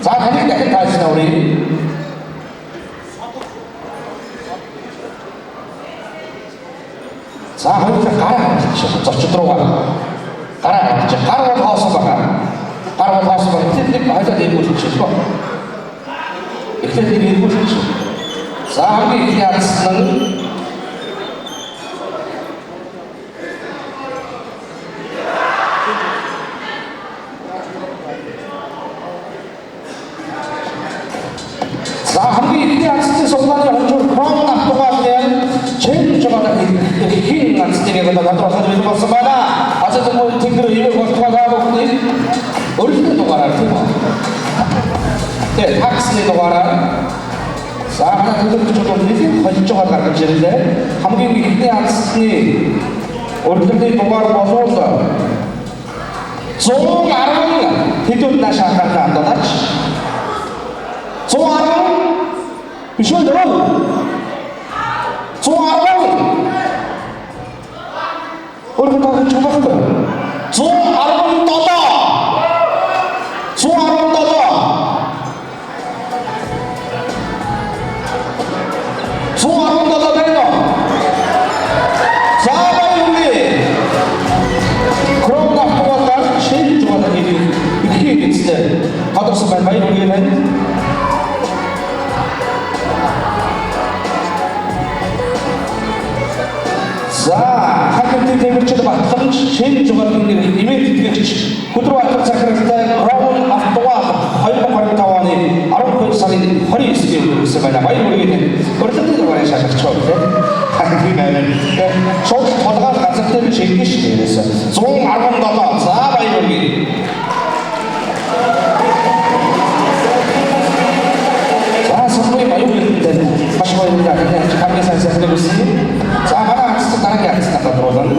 За таныг дахин тайцгаа өрөө. За хоёулаа гараа авчих. Зочид руугаа гараа авчих. Гар бол хоосон байгаа. Гар бол хоосон байгаа. Тэд нэг хоёулаа дээргүүлчих шүү. Эхлээд нэг дээргүүлчих. За хамгийн ихний ганцны За хамгийн ихний ганцны суулганы хонжуур Кром автогаалын чэнж байгаа хин ганцыг тодорхойлж бэлэн болсон байна. Асад мөн тэнгэр ивэ болтугай бүгд өөрсдөө дугаараар тийм үү. Тэгээ таксны дугаараар за хана төлөвлөж байгаа нэг хожиж байгаа гаргаж ирлээ. Хамгийн ихний ганцны өөрсдөө дугаар болоод 110 хэдүүд нааш анхаарал хандуулаач. 110 биш үү? 110 өөрөөр хэлбэл чухалтай. 117 байна. За баярлалаа. Кром автогаалаар шинж жуулаа хийх гэжтэй. Тодорхой байна баярлалаа. За хакертэй тэмэрчд батламж шинж жуулын нэмэлт итгэгч өдрөө атар захиралтай Кром автогаал 2025 оны 12 сарын 29-нд үүссэн байна. Баярлалаа. Өөрөлдөө дугаарыг шалгаж байна. Шууд толгой газар дээр шийдэж шүү. 117. За баярлалаа. За сумбай баярлалаа. Маш баярлалаа. Хамгийн сайн сайжруулсан. За манай арчсан дараагийн арчсан тодруулна.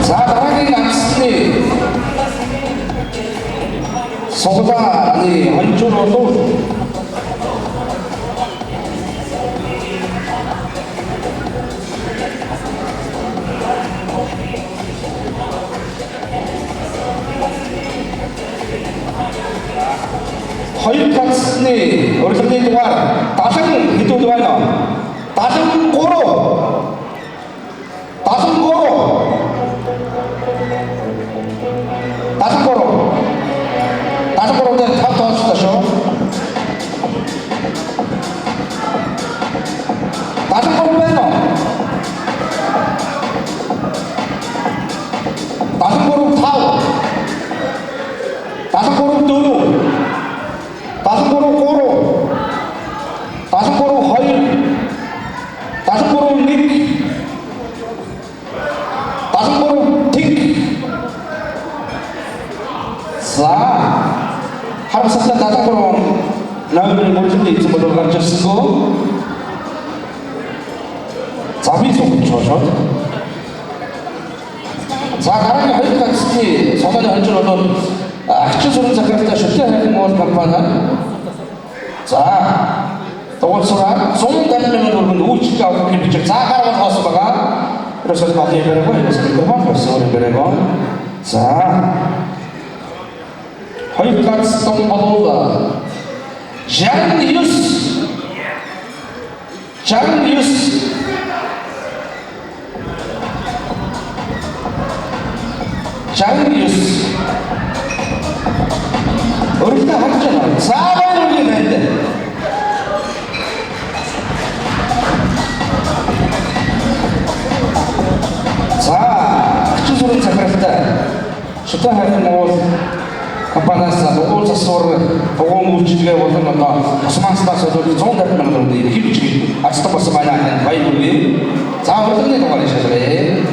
За дараагийн арчсны сонгоны хонжуур болов хоёр ганцны урилгын дугаар 70 хэдүүд байна. 73 дээр тав тооцлоо шүү. 73 байна. 73 5 За харамсалтай 73 ноёмын мөрөндөө эзэн болов гарч ирсэнгүй. За би зөвхөн шууд. За гараагийн хоёр ганцны сонгоны хонжуур бол ачин сүрэн захиралтай шүтээ хайрын моол компани. За дугуйсараа 150 мянган төгрөгийн үйлчлэл авах гэж бичиг. За гараа бол хоосон байгаа. Ерөөсөө кофе бэрэгөө, ерөөсөө микрофон болсон бэрэгөө. За хоёр ганц том болов Жаниус өөрөлдөө харж байна. За баярлалаа. За ачин сүрэн захиралтай шүтээ хайрын моол компаниас дугуй засвар дугуй үйлчилгээ болон одоо тусмааснаас бол 150 мянган төгрөгийн эрхийг бичиг ачтан болсон байна. Баярлалаа. За урилгын дугаарыг шалгая.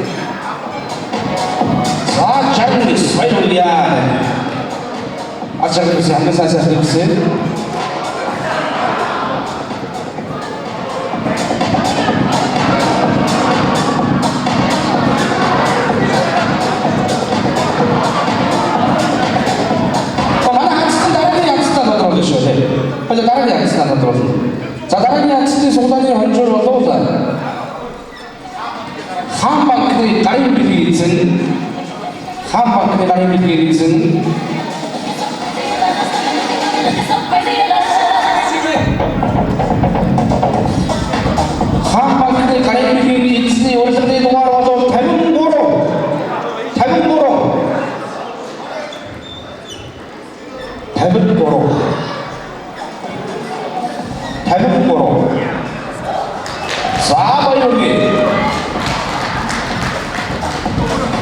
За Жаниус 바이올리아 아차그릇이 한번 사서 해주세요. 먼저 나란히 앉으시다 들어서 자 나란히 앉으시 송단이 헌줄 얻어오자 한방크의 가림비리 있은 한방크의 가림비리 있은 한방크의 가림비리 있으니 오늘의 동화로도 대문보로 자, 여기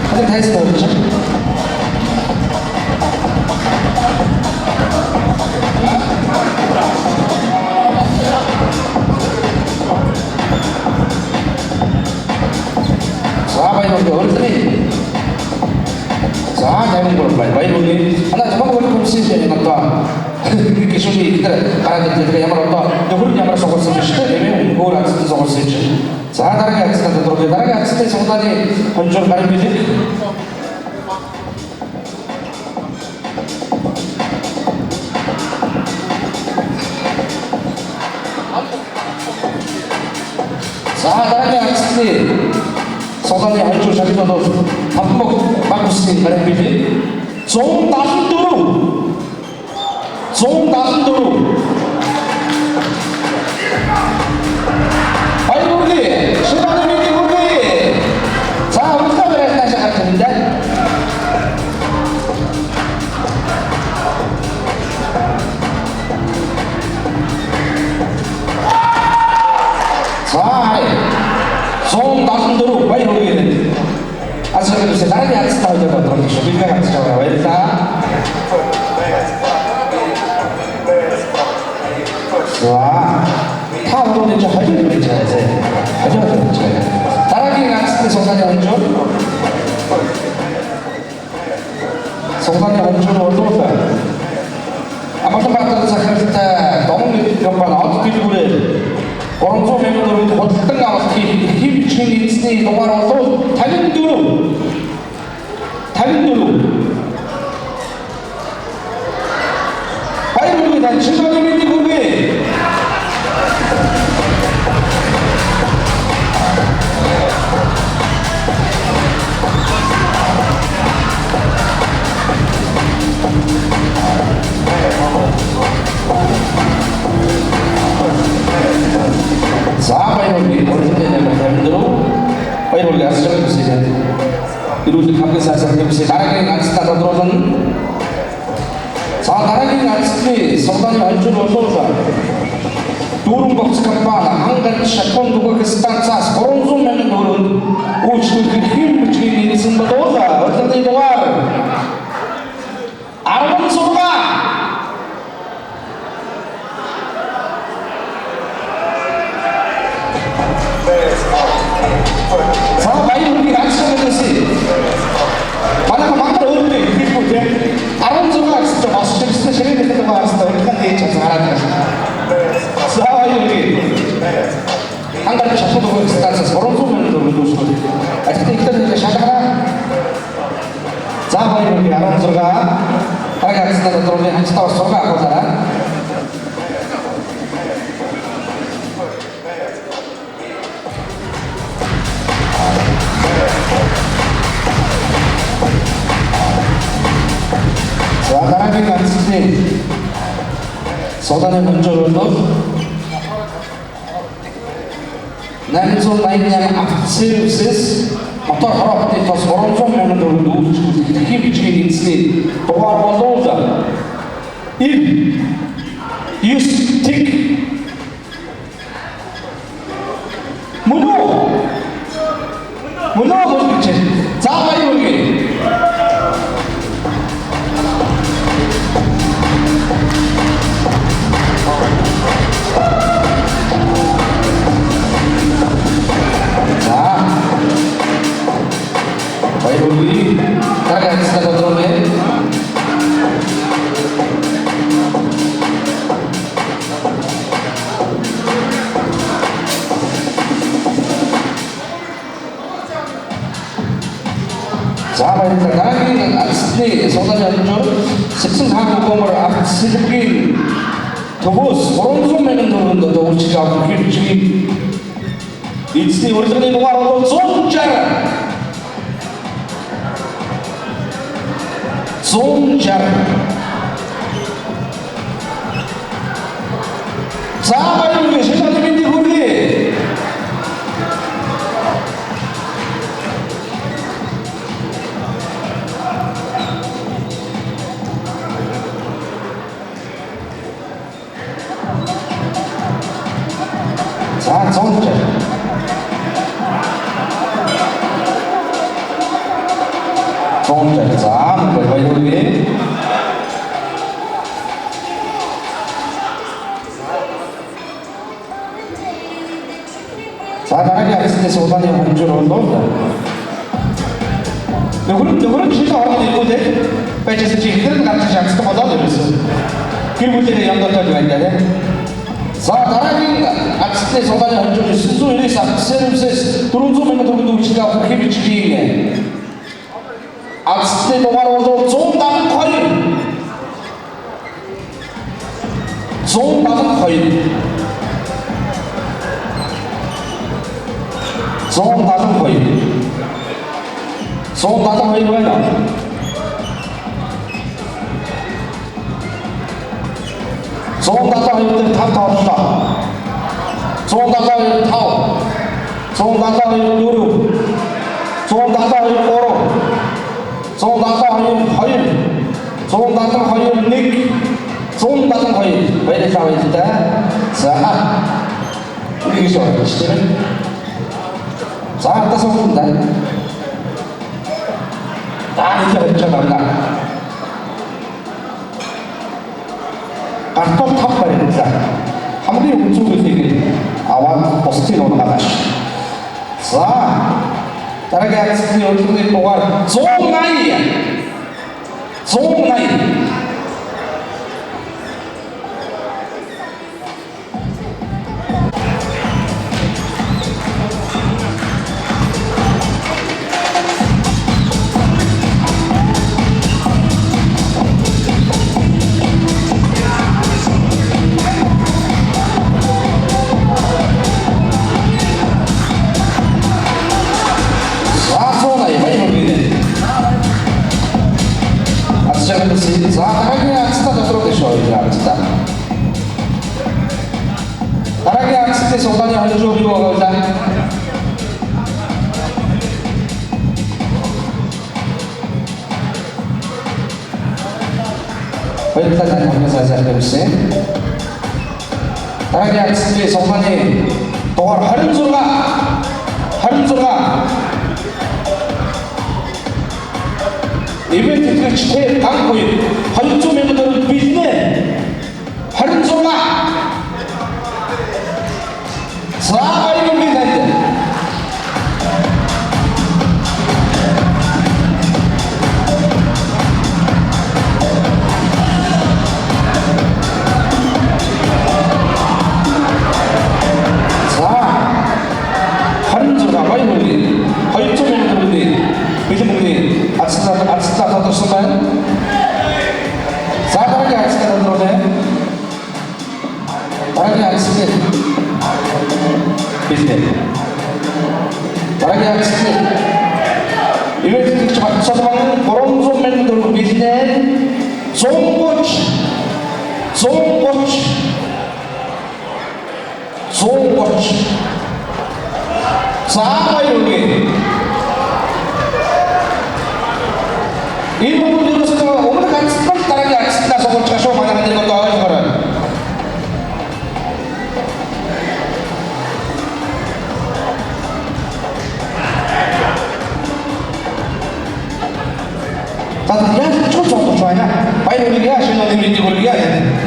한번 다 했어, 그렇죠? 자, 여기 어른들이 자, 잘못 걸어봐. 여기 하나 잡아보고 그럼 시즌이 났다. 기술이 기다려 알아듣지 야말 어떤 누구를 야말 속을 수 있을 때면 그걸 안 쓰는 속을 수 있지 자 다르게 안 쓰는 들어오게 다르게 안 쓰는 성단이 건조를 가리비지 자 다르게 안 쓰는 성단이 건조를 잡히고도 밥먹 막고 쓰는 가리비지 좀 나순도로 아이 우리 신나는 민기 우리 자 우리 카메라에 다시 시작합니다 자 좀 낮은 도로 빨리 오게 아주 그래서 나란히 앉았다 하더라도 그렇게 쇼핑가 같이 잡아요 일단 와, 다 오늘 이제 하려고 했잖아요. 하려고 했잖아요. 다락이 갔을 때 성산이 원주? 성산이 원주는 어떨까? 아무튼 봤던 생각했을 때 너무 몇번 어떻게 그래? 오른쪽 멤버들이 어떤 가서 힘이 충분히 있으니 동화로 또 다른 두루 아이고 난 즐거운 민디 고기 자 바이올리 오리지널 멤버들로 바이올리 아스트로 주시면 이루어진 감사사 해주시 나라게 안스타 들어오는 자 나라게 안스티 성단이 완주로 어서오자 Durung Boxkapana, Angan Shakon Dukastanzas, Bronzo Mendurun, which will be him between the Simbadoza, or the Noir. Arman Soga! 자, 많이 우리 악수하듯이 만약 막을 어른데 이렇게 보게 아론소가 진짜 마스터 스페셜이 되는 거 같습니다. 이렇게 잘 알아들었습니다. 자, 여기 한 가지 작품도 보겠습니다. 서로 소면도 보시고 아직도 이때는 샤가라 자, 여기 아론소가 하게 하겠습니다. 들어오면 한 치타고 소가 하고잖아. 자, 나라게 갔을 소단의 먼저로도 나는 좀 나이냐 앞세우스 motor harap itu seorang yang dulu hidup di sini bahwa walau if you stick muno boleh sampai lagi baik dulu, kita akan start kontrolnya. хожоор Сэцэн хаан гомор арт сэлбгийн төгөөс 300 мянган төгрөнд одоо үйлчлэг авах хэрэгжийн эзний урилгын дугаар бол 160 За баярлалаа шилжүүлэн мэдээ хүргэе. За 160. За баярлалаа. За дараагийн арсны суулганы хэмжээр болоо. Нөхөр шилээ ороод иргүүлээ. Бачаас чи ихэнх гарч шатсан болоод ирсэн. Гэр бүлэрээ яндаатай байна даа. За дараагийн арсны суулганы хэмжээр 999 аксервсээс 400 мянган төгрөг үйлчлэг авах хэрэгжийн арсны дугаар бол 172. 172 байна. 172 дээр 5 тавлаа. 172 5. 172 4. 172 172 баярлалаа. За нэг шоу. За тасуулна. Даанч байна. Артол тав барилаа. Хамгийн үнцүүрийг аваад постын унааш. За дараагийн арсны урилгын дугаар 180. За дараагийн арстай дотроо дэшоо явуулаа. Дараагийн арстай суулганы хэмжээ юу байгаа вэ? Баярлалаа хамгаалсан байсан. Дараагийн арстай суулганы дугаар 26 Ивент итгэгчтэй дан хоёр 200 мянган төгрөг бэлнэ. 26. За баярлалаа. За 26 баярлалаа. 200 мянган төгрөг бэлнэ. Ацлаа тодорсон байна. За дараагийн ацлаа тодорхой. Дараагийн ацлаа бэлдээ. Дараагийн ацлаа ивэт гэж батсалман 300 мянган төгрөг бэлдээ. 130. За баярлалаа. 이 부분으로 오늘 같이 따라게 아침나 소고차 쇼 만나는 것도 어려워요. 다들 야 좀 좋아야. 빨리 우리 하시는 분들이 이제 우리가 해야 돼.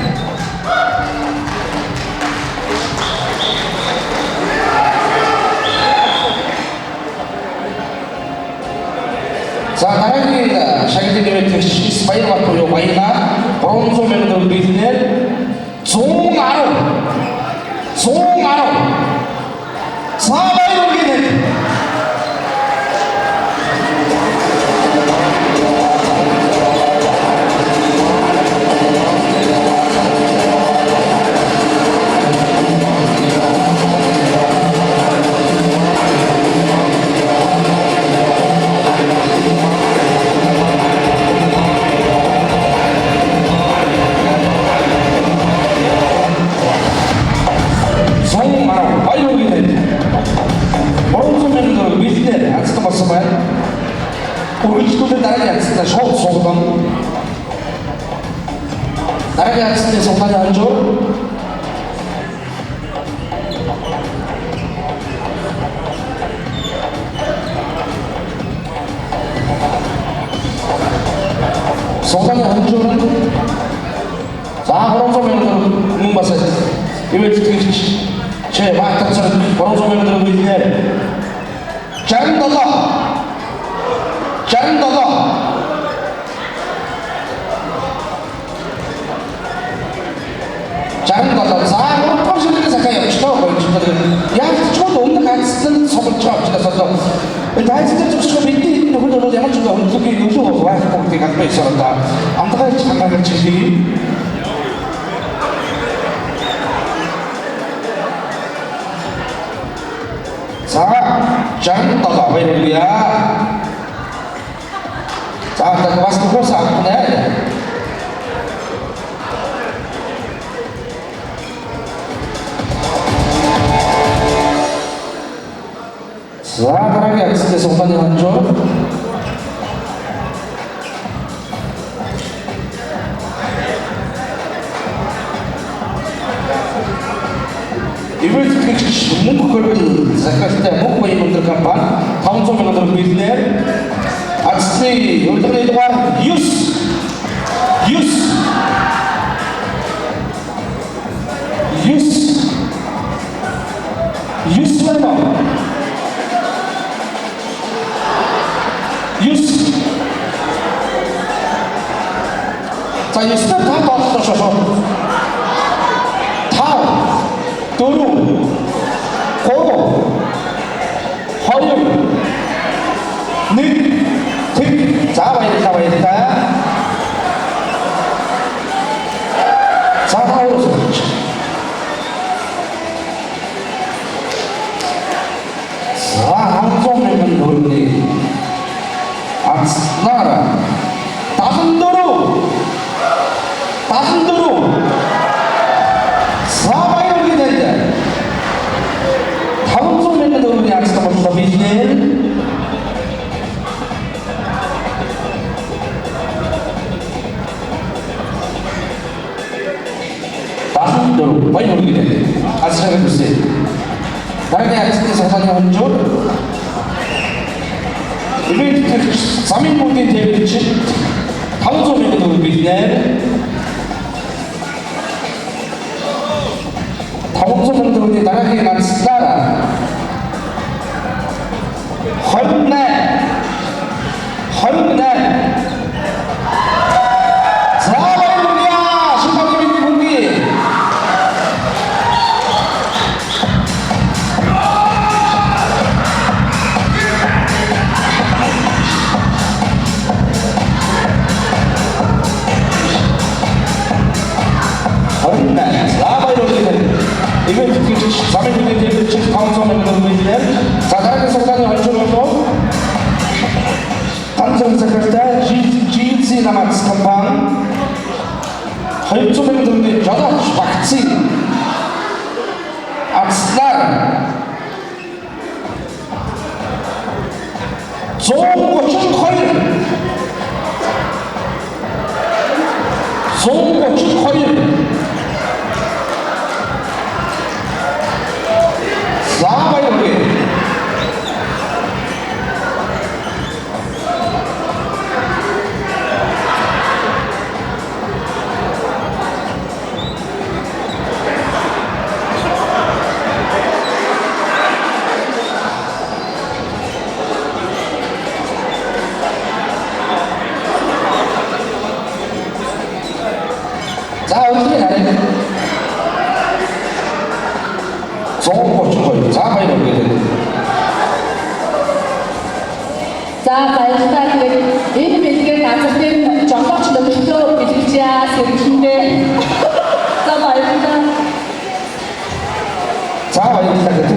자, 다른 샤기들의 택시 스파이더 같은 요 와이나 브론소면도 비즈는 종아로 사바이로 비는 дараагийн ардсны цуглааны хонжуур цуглааны хонжуур за 300 мянган мөн бас ивэт тэтгэгч Че Баатарцаг 300 мянган билнээр 67 за гурван шилдэг сахаа явчихлаа гоё. Яг ч бол өмнө хацсан цогцолж байгаа учраас одоо тайцтай зөвшөөрөх бидний нөхөд бол ямар ч өндлөгийн нөлөө байхгүй албаисаар да амтгайч хангаж хэлээ. За 67 баярлалаа. За одоо бас нөхөөс авах нэ. За дараагийн ардсны цуглааны хонжуур ивэт тэтгэгч мөнгө хөргөл захиалтай мөнгө баян өндөр компани 500 мянган билнээр ардсны урилгын дугаар 9 За ёстой та бодлоо шошоо. 5 4 3 2 1 тэг. За баярлалаа. За хаус. За хамзон мэн дөрний. Ацнара 74 사바이오기는데 500명의 노름이 악스타부터 비즈니스 다섯도 바이오기는데 아스타가 글쎄 다른 악스타 사상의 한줄 이벤트 3인분의 데뷔치 500명의 노름 비즈니스 다홍소 들어오니 나가게 만쓰다라 헐네 자바이루리아 심판기 민기 공기 헐네 자바이루리아 이벤트 기준 3일분의 대표측 방송을 보내드리는 자다르게 성당의 원초로도 단성 세크레터 GC 나마츠 컴팡 헐초맹 등의 저다 박진 악스날 종고춘 커일 사바이오기 자 어떻게 잘해 종고춘 사바이오기 За баярлалаа тэгээд энэ мэдгээр газрын жонлооч нөхцөл бэлгэжээ сэргийлээ. За баярлалаа. 자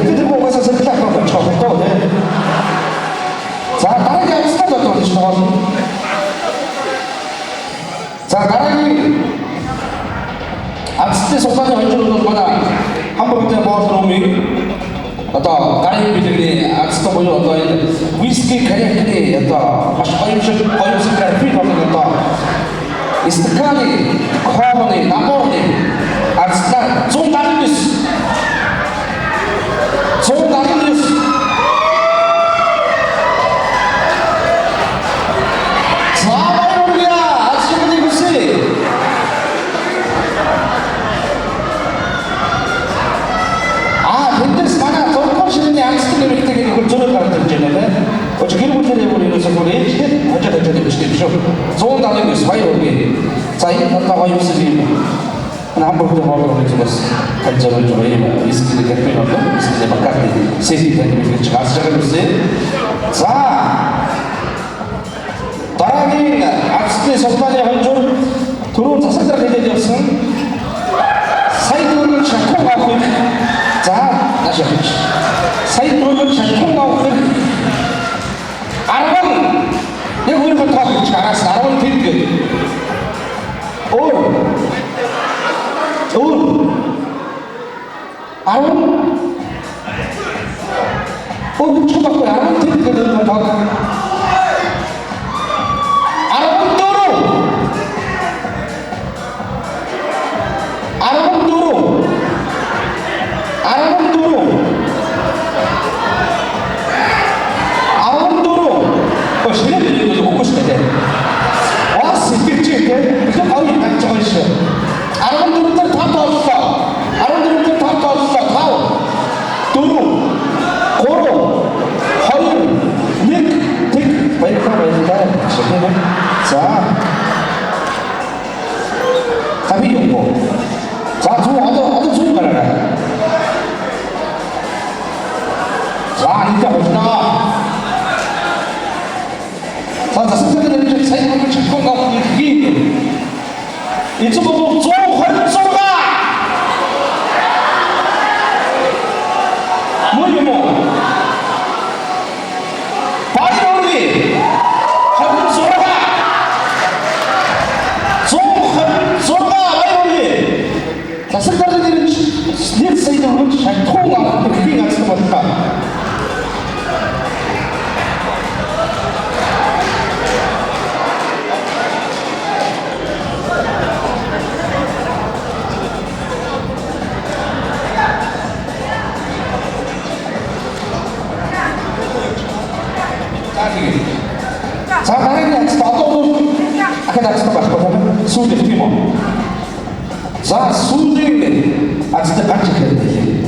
тэгээд 보고서 선택하고 또 네. 자 다른 스타트 또 주시고 자 나랑이 악스테 속단의 원주로도 보다 한번 때 보았더니 어떤 가리 비들이 악스테 보여 어떤 위스키 가리끼리 어떤 맛있는 거유스 가리 어떤 이 стаканы, кованы, наборны, арцлар 179. 179. За баярлалаа. Ашигны хүсье. Тэндээс манай зургуул шинэний амстай нэртэйг нэг зураг гаргаж ирж байна лээ. Өч гэр бүлэрээ бүр ерөөсөө бүр ээжтэй хажаад биш тийм шүү. 179 баяр хүргэе. За энэ одоо гоё юмсыг Hamburg'da hoolumuz kancalarımız var. İskili kapıyı oldu. İskili bakar dedi. Sesi kendimizi çıkartacağımızı. Za. Daragin aksine soplanı hançur. Turun tasaklar edeceksin. Sayın çakıl kalkın. Za. Nasıl yapmış? Sayın çakıl kalkın. Araban. Ne huyunu kalkın çıkarasın. Araban tepki. Arun coba kau Arun tip ke dalam bawah. Arun turun. Arun turun. Arun turun. Arun turun. Oh sini dia tu fokus ke dia. Wah sikit je. Itu kau yang nak cakap. Arun turun tertap tak. Arun turun tertap tak. Kau turun. Koro. Hayır. Nik. Tik. Baik kau baik kita. Sebenarnya. Sah. Tapi yang kau. Sah tu ada tu mana? Sah ini dah betul. Sah sesuatu yang kita saya mahu cakap kau ini. Itu betul jauh很重啊。뭐요? 바이올리 한 소가 소가 바이올리 자 색깔들은 스냅사이드로 잘 통하고 그게 같은 거니까 자, 나는 나도 아까 나한테 봤거든. 수대 팀어. 자, 수대 아직도 같이 해야 돼.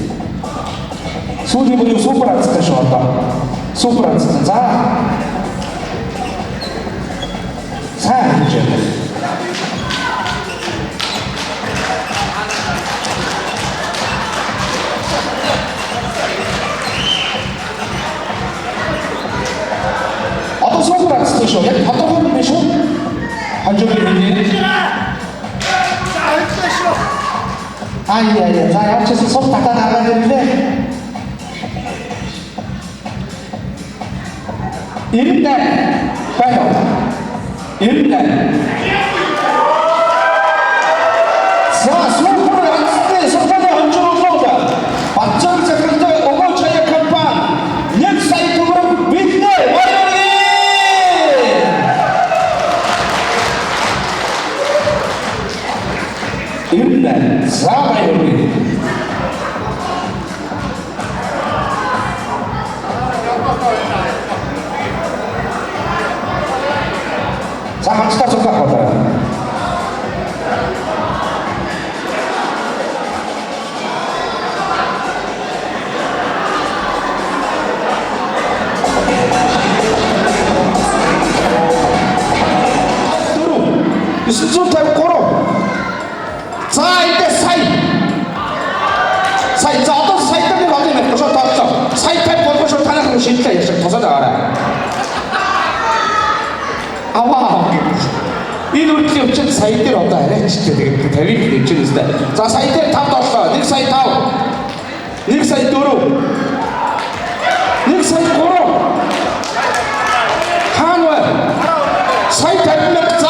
수대 보고 소프라츠가 좋았다. 소프라츠. 자, 이제. 소프라츠죠. 약 바꿔보는 메쇼 한쪽에 있는 아예 자 합쳐서 손 닦아 나가야 되는데 일단 봐요. 일단 자 소프를 안쓸때 소프를 한쪽으로 쏘자. 맞짱 잡을 때 오버 차약한 판 넥사이트로 빛내 와요. 일단 사바이올리 자 같이 다 생각하자. 뚜루 수준 타고 걸어. 자 이때 사이 자 어떤 사이 때문에 가지면 벌써 다 왔어. 사이 탈 벌써 타는 거 진짜 있어. 더 사다 아와 이 노래 없지 사이 때 없다 이래 진짜 되게 대비기 있지 있어. 자 사이 때 탑 떴어. 닉 사이 타오 닉 사이 도로 닉 사이 고로 한월 사이 탈면 자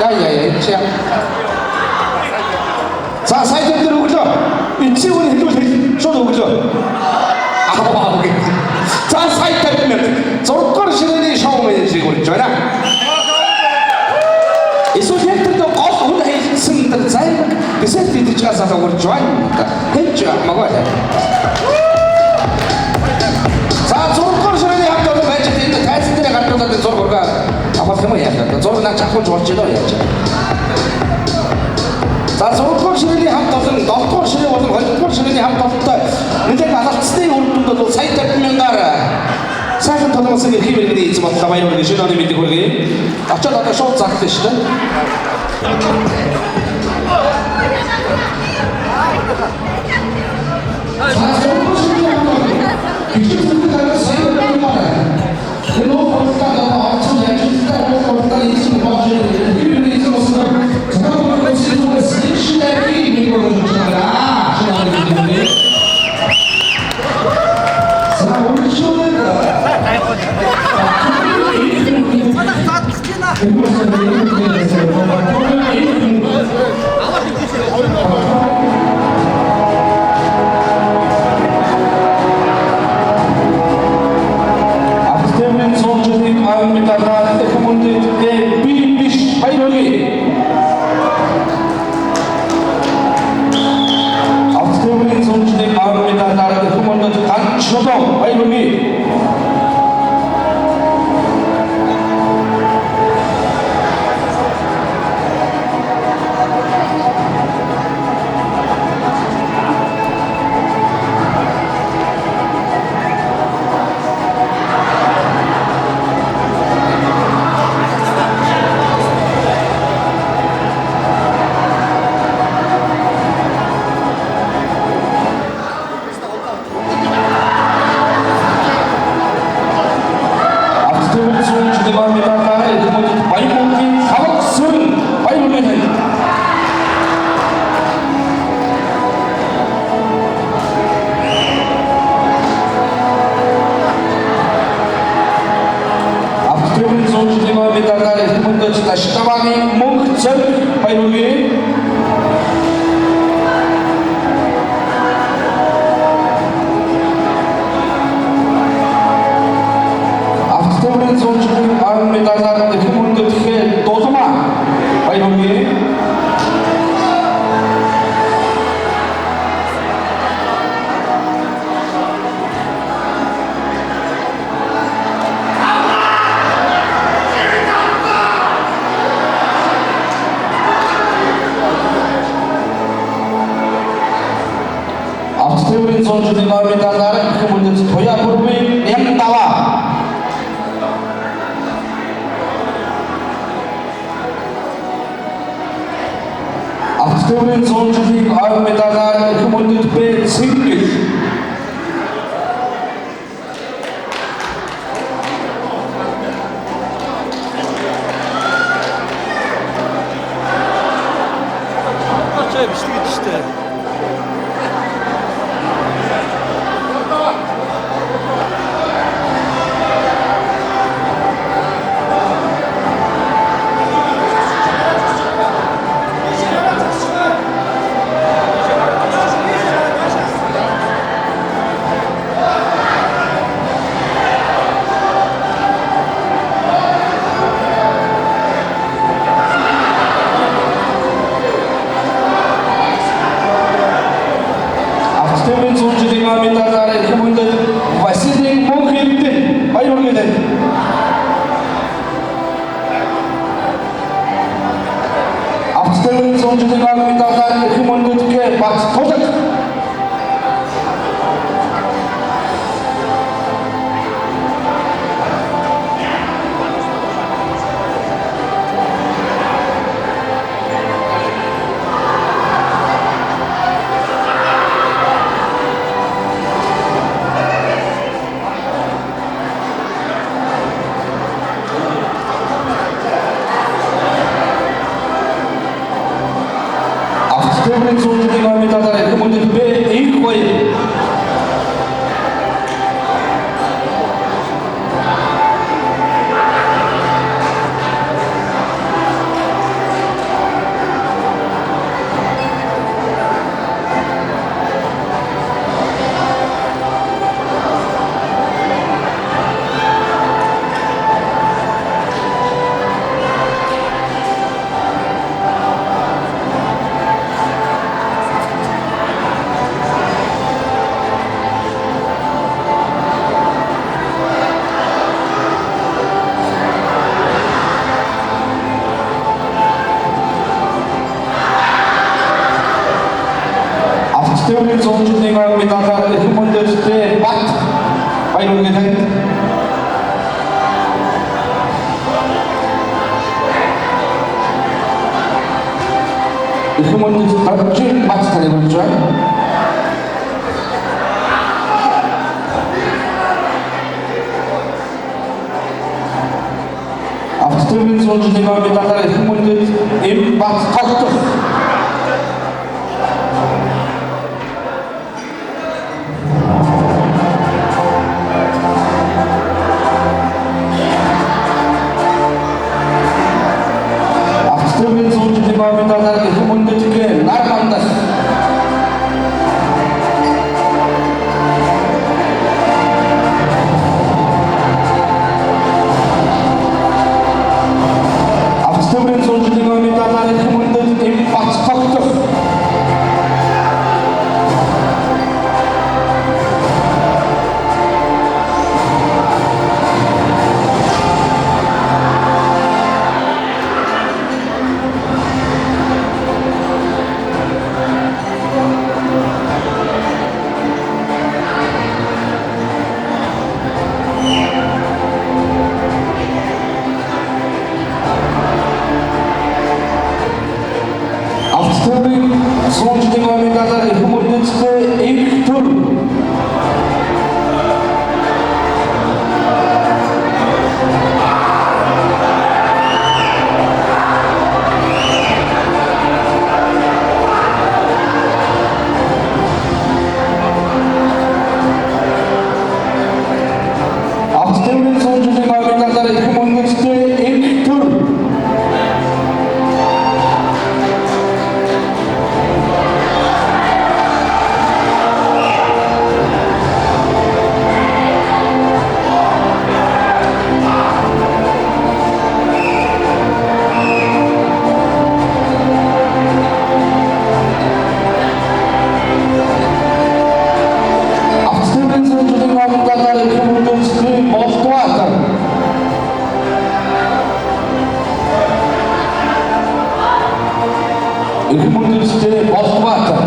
야야야 자 자, 사이드 들어오죠? 이 친구는 해도 쏘도 오죠? 아와, 오케이. 자, 사이드 들면 저걸 시간이 처음에 지고 있잖아. Эсвэл яг тэр гол хүн хэлсэн тэр зайг десерт идэж гасаа өгч байна. Хэлж магадгүй. За зургаар ширээний хамт олон байж энэ тайзан дээр гардуулаад зураг ургаа авах юм яа. Зураг наач авах болж байна яаж. За зургаар ширээний хамт олон 7-р ширээ болон 20-р ширээний хамт олонтой нэлээд алалцсны үр дүнд бол сая 50,000-аар сайхан толгосон эрхийг иргэний эзэн бодлоо баярлуулж шинэ оны мэдээг хүргэе. Очоод одоо шууд задлаа шүү дээ. Автөөрийн зурчны медалаар их мөндөстэй бат баярлуулгыг танд их мөндөс тавчил бат тавьж байна. Автөөрийн зурчны медалаар их мөндөс эм бат тогтох. Медалаар их мөндөстэй нар мандас автомобиль зурчны медалаар их мөндөстэй бат тогтох Сончны медалаар их мөндөстэй их төр автомобиль сончны медалаар их мөндөстэй их төр их мөндөстэй Болтбаатар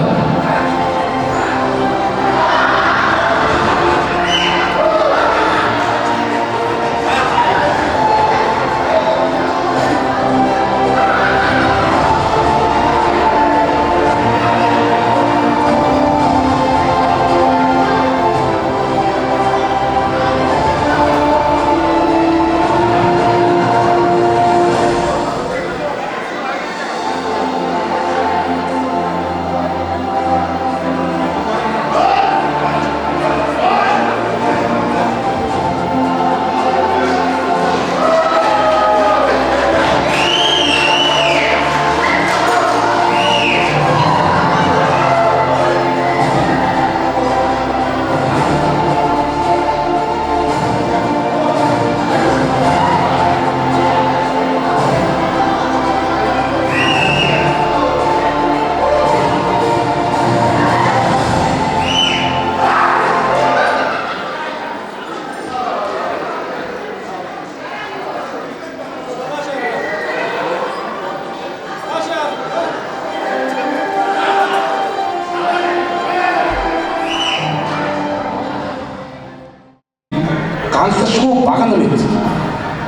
ганцшгүй багна мэт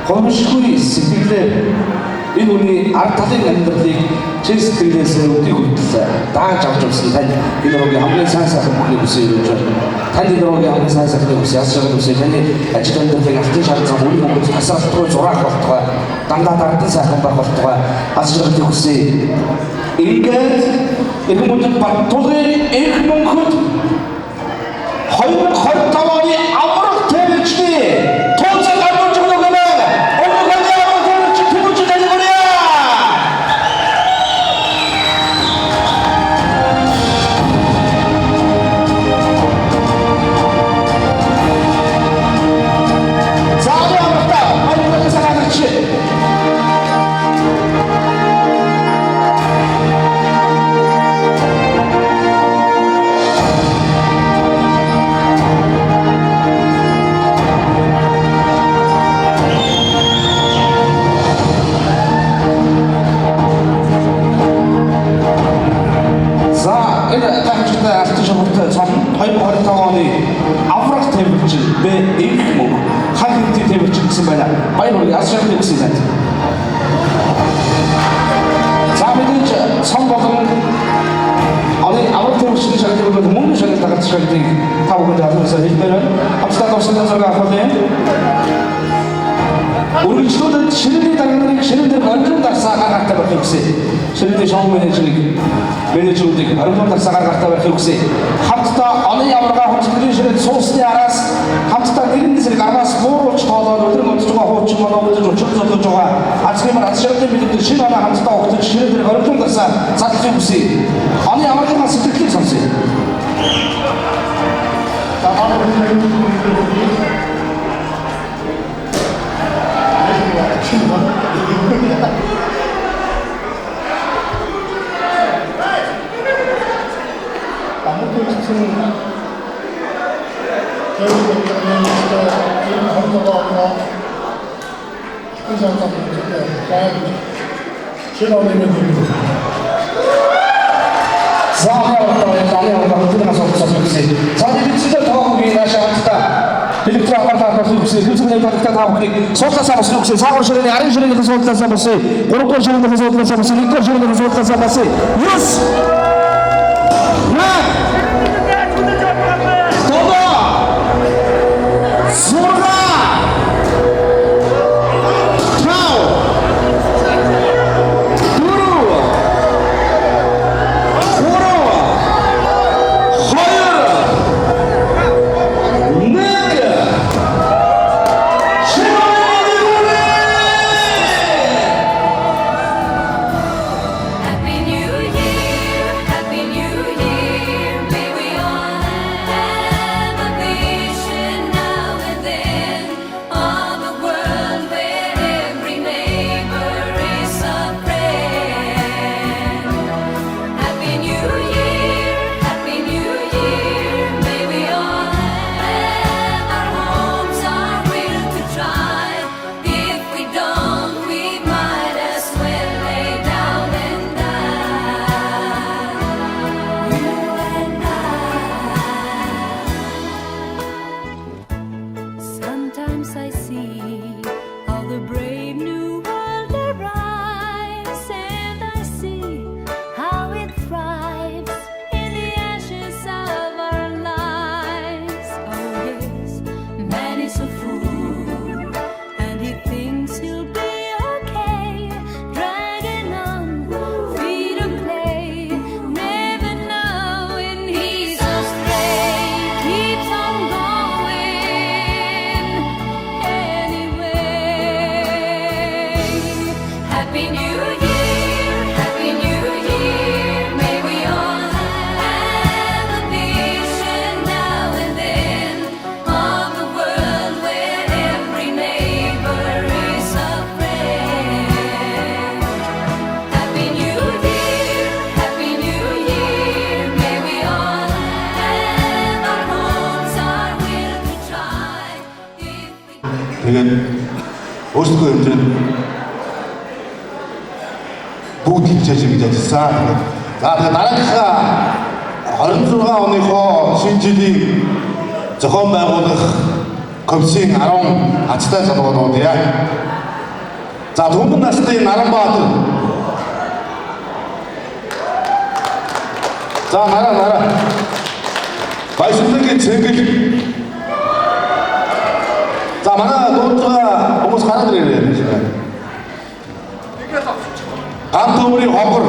хомшгүй сэтгэлээр энэ үний ард талын амьдралыг чин сэтгэлээс өдийг хөтлөө дааж авч явсан тань энэ руугийн хамгийн сайн сайхан бүхнийг хүсэж ирж байна. Танд энэ руугийн хамгийн сайн сайхныг хүсэж яс шагнал хүсэж таны ажил амьдралын алтын шалгал үйл мөнгөд асаалтгүй зураг болтугай дандаа дардсан сайхан байх болтугай аз жаргалыг хүсэж ингээд энэ мөндөд баттуулын их мөнхөд 2025 оны аврал тэмцээн тооцоо гаргаж өгөх юм байна. Өмнөд аврал тэмцээн тэмүүлж байгаа юм. Заавал амтаа манай сараач. гэж сон болон оны аврал төвшин шалгуулах мөнгө шалгуулах шалгуулах та бүхэнд алуусаа хэлмээр хамтдаа тусалсан зэрэг авахлаа. Үргэлжлүүлээд шинэний даргаыг шинэдэр орчин дарсаа гаргахтай байх юмсэ. Шинэний шоу менежерүүдийг орчин дарсаа гаргахтай байх юмсэ. Хамтдаа оны аварга хэмжлэлийн шинэд суусны араас хамтдаа нэгэн зэрэг араас мууруулж тоолоод өдөр өдөрж байгаа хуучин монголч өчиг зодож байгаа азгын азширтын бидний шинэ оноо хамтдаа огтж шинэдэр орчин дарсаа задлах юмсэ. Оны аваргын сэтгэлийг сонсъё. Тэгээд өөрсдөө хэмжээнд бүгд хичээж гэж ажилласан. За тэгээд дараагийнхаа 26 оныхоо шинэ жилийн зохион байгуулах комиссийн 10 ачтай залуунууд яа. За Төмөн насны Наранбаатар. За нараа. Баясгалангийн цэнгэл. За манай дуудлага хүмүүс гараад ирээ. Ган төмрийн хогор.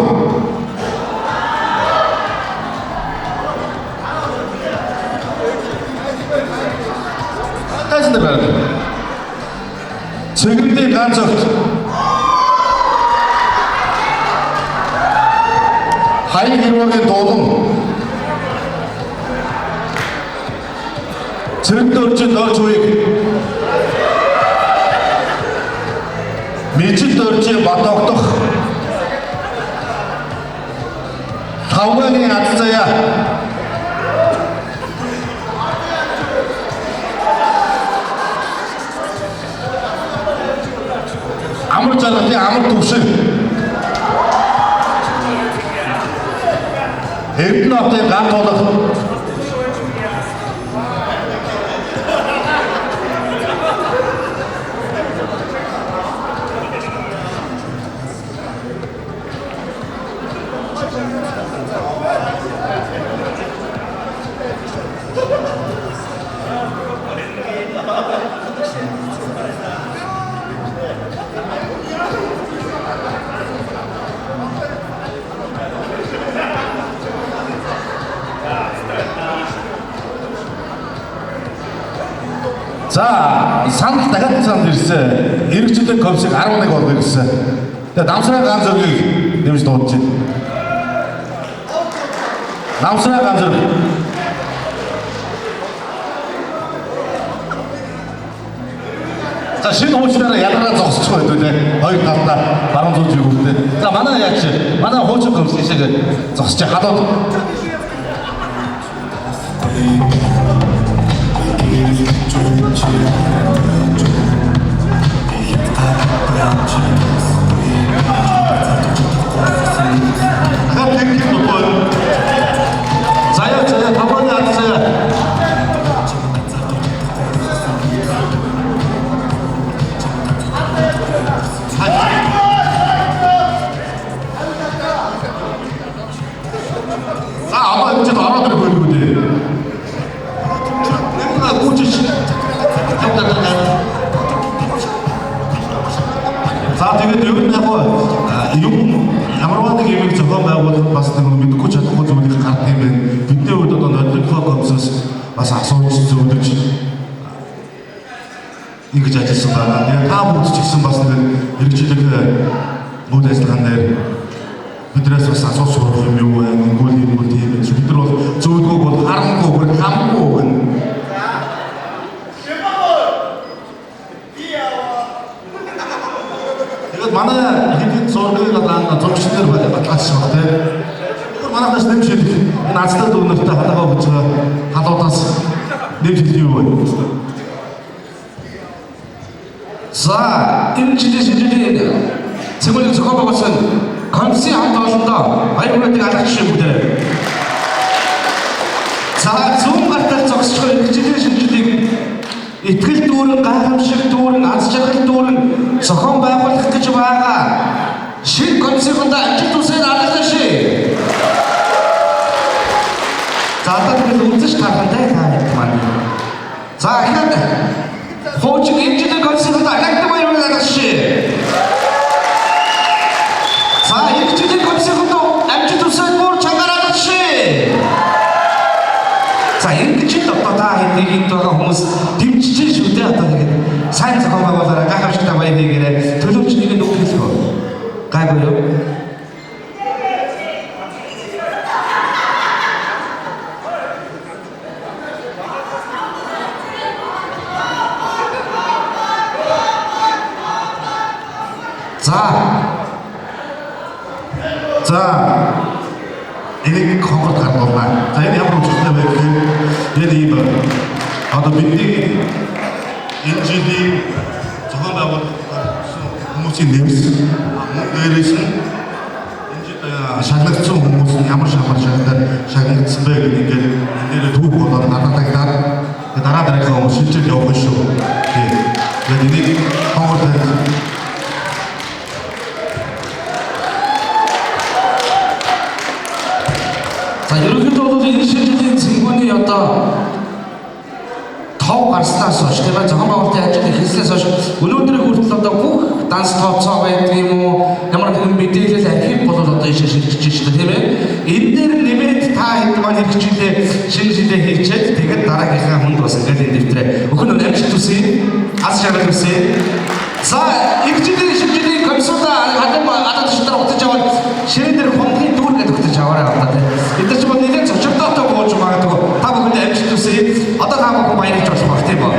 Тасна байна. Цэнгэлний ганц огт. Хаяг ирвэгийн дуулан. Цэнгэл өрчөнд орж буйг. Мэжил өрчийн батогдох. Тавгааны адцая. Амар жаргалын амар төвшин. Эрдэнэтийн ганц толох. За, санал дахиад санал ирсэн. Иргэжлэн комиссыг 11 бол ирсэн. Тэгээ намсраа ганц зөргийг нэмж дуудаж байна. Намсраа ганц зөрг. За, шинэ хуучнаараа ялгараа зогсчих байд үлээ. Хоёр талдаа баруун зүүн зүг хүртээ. За, манай яаж манай хуучин комисс шиг зогсож хадууд. Заяа таван яатсаа. За одоо энэ ч ороод ирэх байлгүй дээ. Нэг гүйж за тэгээд юу нэг юм ямар нэг юм зохион байгуулалт бас нэг мэдгүй чадахгүй зүйлийг гаргах юм байна. Бидний үед одоо нодлогоо комиссоос бас асууж зөвлөж ингэж ажилласан байна. Тэгээд та бүгд ч гэсэн бас нэг хэрэгжлэг үйл ажиллагаан дээр биднээс бас асууж сурах юм юу вэ? Ингүүл тийм байж. Бид нар бол зөвлөгөөг бол харангүй, хамгүй байна. Манай хэдийн зургийг зурагчдаар баталгаажсан баг тийм. Манайхаас нэмшил энэ азтай дүүнэртэй халаагаа гэж халуудаас нэмшил юу вэ? За энэ жилийн шинжилгээ цэвэрлэг зохион байгуулсан комиссын хамт олондоо 2 минутыг алгах шиг бүгдээ. За зүүн гартал зогсчих энэ жилийн шинжилгээг итгэл дүүрэн, гайхамшиг дүүрэн, аз жаргал дүүрэн зохион байгуулах гэж байгаа. Шинэ комиссийнхаа амжилт үсээр алгалаа шээ. За одоо үзэж тахантай маань. За ихэд хуучин инженер комиссийнхаа агентдаг байлаа шээ. За инженер комиссийнхаа амжилт үсээр бүр чангараад шээ. За ингэж л одоо та хэдийг энд байгаа хүмүүс дэмжиж шүү дээ одоо тэгээд сайн зохион байгуулаараа гайхамшигтай баяр нэгээрээ төлөвч нэг нь үг хэлэх. Гайгүй юу? За энийг хонгорд гаргуулна. За энэ ямар үгтэй вэ гэхээр энэ юм одоо бидний энэ жилийн зохион байгуулсан хүмүүсийн нэмс дээрээс нь энэ жил шагнагдсан хүмүүс ямар шагнагдсан бэ гэдэг ингээд энэ дээр түүх болоод нададагдаад дараа дараагийн хүмүүс шилжиж явах шүү. Тэгээд энийг хонгорд ерөнхийдөө энэ шинжилгээний цэнгүүний одоо тав гарснаас хойш тэгээд зохион байгуулалтын ажил эхэлснээс хойш өнөөдрийн хүртэл одоо бүх данс тооцоо байдаг юм уу ямар нэгэн мэдээлэл архив бол одоо ийшээ шилжиж байна тийм ээ. Энэ дээр нэмээд та хэд маань хэрэгжүүлээ шинжилгээ хийчихэд тэгээд дараагийнхаа хүнд бас ингээд энэ дэвтрээ өхөн амжилт үсэ аз жаргал үсэ. За хэрэгжүүлээ шинжилгээний комиссуудаа хадад шидрэ утаж аваад ширээ дээр хонхны дүүр гэдэг утаж аваарай одоо тийм. Эдгээр ч бол нэгэн цочролтойтой бууж магадгүй та бүхэнд амжилт үсэ. Одоо та бүхэн баярлаж болох тийм үү?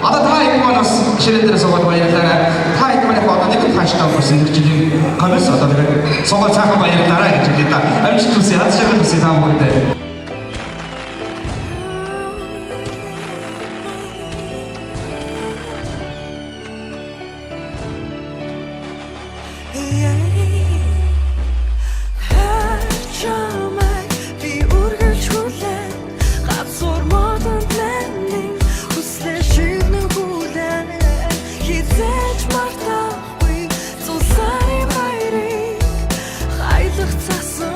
Одоо та их манаас ширээ дээр суугаад баярлалаа. Та их манайх одоо нэг хааштай болсон хэрэгжлийн комисс одоо нэг суугаад цаахан баярлалаа гэж хэлээ та. Амжилт үсэ, аз жаргал үсэ та бүхэнд. Цасан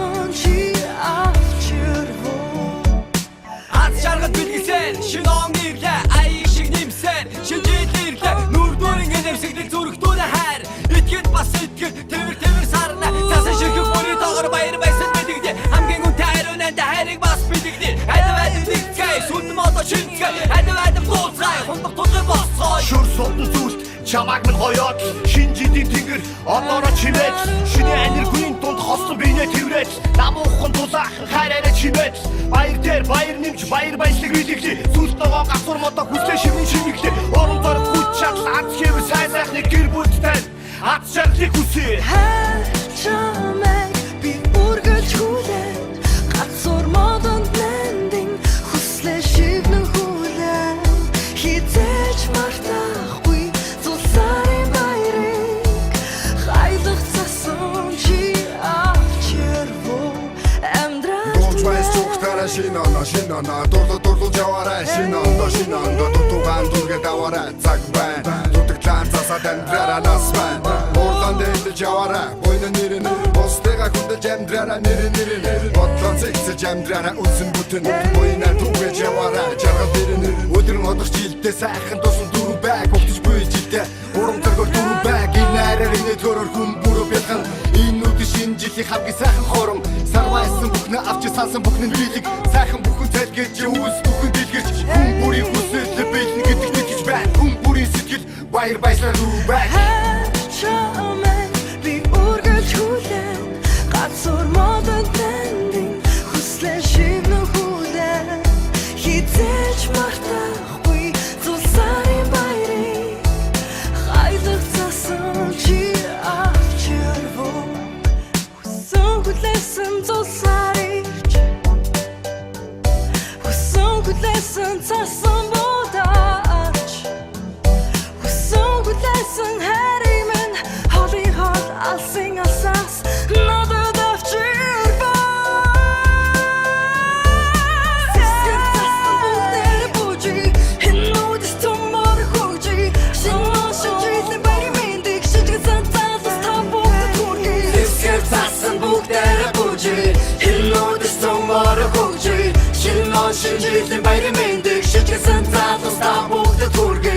султан зүйлт чамааг минь гоёод шинэ жилийн тэнгэр одоороо чимээд шинэ энергийн дунд хослон бинэ тэрврээд намуухан дулаахан хайраараа чимээд баяр дээр баяр нэмж баяр баясгалыг биелэгдээ сүлд ногоо гасур мото хүслээ шивэн шимэгдээ орон дор хүч чадал аз хэвэр сайн сайхныг гэр бүлтэй аз жаргалыг хүсээ чамайг би үргэлж хүлээн гасур модон нэндин хүслээ шивнэн хүлээн хизээж мартахгүй зулсарын баярыг хайлах цасан чи авчирвෝ амьдрал шинана дурлуу жаваарай шинана дутугаан дүргээ даваарай цаг бай дутагтлаан засаад амьдраараа нас бай уурдан дээр жаваарай бойно нэрэн бостэйга хүндэж амьдраараа нэрэн бодлон зэгцэж амьдраараа үсэн бүтэн бойно түгээ жаваарай жаргал дэрэн өдөр модох жилдээ сайхан тусан дөрөв бай гогтж буй жилдээ урам төргөр дөрөв бай гинээрээ инээ төрөр хүн бүрөө бяхан энэ үд шинэ жилийн хамгийн сайхан хором сарвайсан бүхнээ авч салсан бүхний биелэг сайхан бүхэн цайлгээж үүс бүхэн дэлгэрч хүн бүрийн хүсэл бэлэн гэдэг нэгж бай хүн бүрийн сэтгэл баяр баясгалаар дөрөв бай чамайг би үргэлж хүлээн гасур модон нэндин хүслээ шивнэн хүлээн хизээж мартахгүй зулсарын баярыг хайлах цасан чи авчирвоо хүсэн хүлээсэн зулсарыг хүсэн хүлээсэн цасан бодаач хүсэн хүлээсэн хайрыг минь холын хол алсын асаас надад авчирвоо Сэсгэр цасан бүгдээр бужи хинүүдс томор хожи шинэ шижийлэн баяр мэндийг шижигсэн цаас тамбуг түрги Сэсгэр цасан бүгдээр бужи хинүүдс томор хожи шинэ шижийлэн баяр мэндийг шижигсэн цаас тамбуг түрги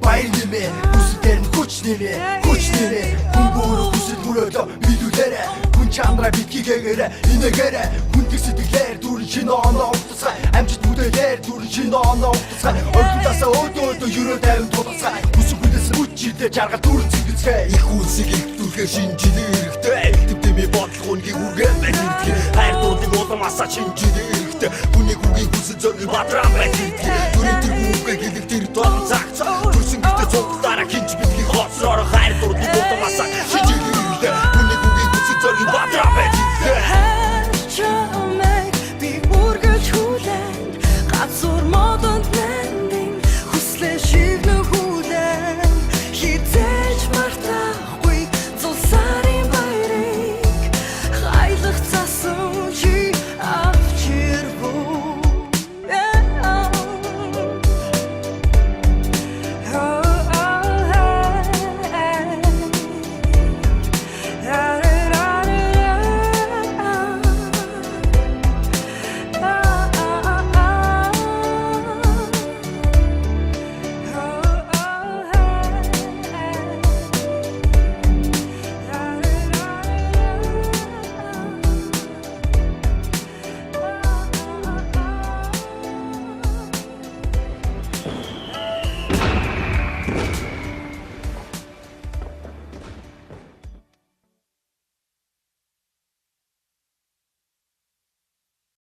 баяр нэмэ хүсэлээр нь хүч нэмэ хүн бүр хүсэл мөрөөдөө бидүүлээрэ хүн чандраа битгээгээрэ инээгээрэ хүндэг сэтгэлээр дүр шинэ оноо утасгай амжилт бүдэлээр дүр шинэ оноо утасгай ойлголтоосоо өөдөө юрөө тайван туласгай хүсэл хүлээсэн хүч жилдээ жаргал дүр цэцгээ их үлсийг их дүрхээ шинэ жилийн эрэхтэй дэвдэмий бодлого үнгийг үргэн бэлтгэх хайр дуудын улмасаа шинэ жилийн эрэхтэй хүний хүүгийн хүсэл зориг бадрам бэлтгэх дүрийн тэр хүүгээ гэлэг тэр дон цагц төрсөн гэдэг цуглаараа хинч бидний хоцроор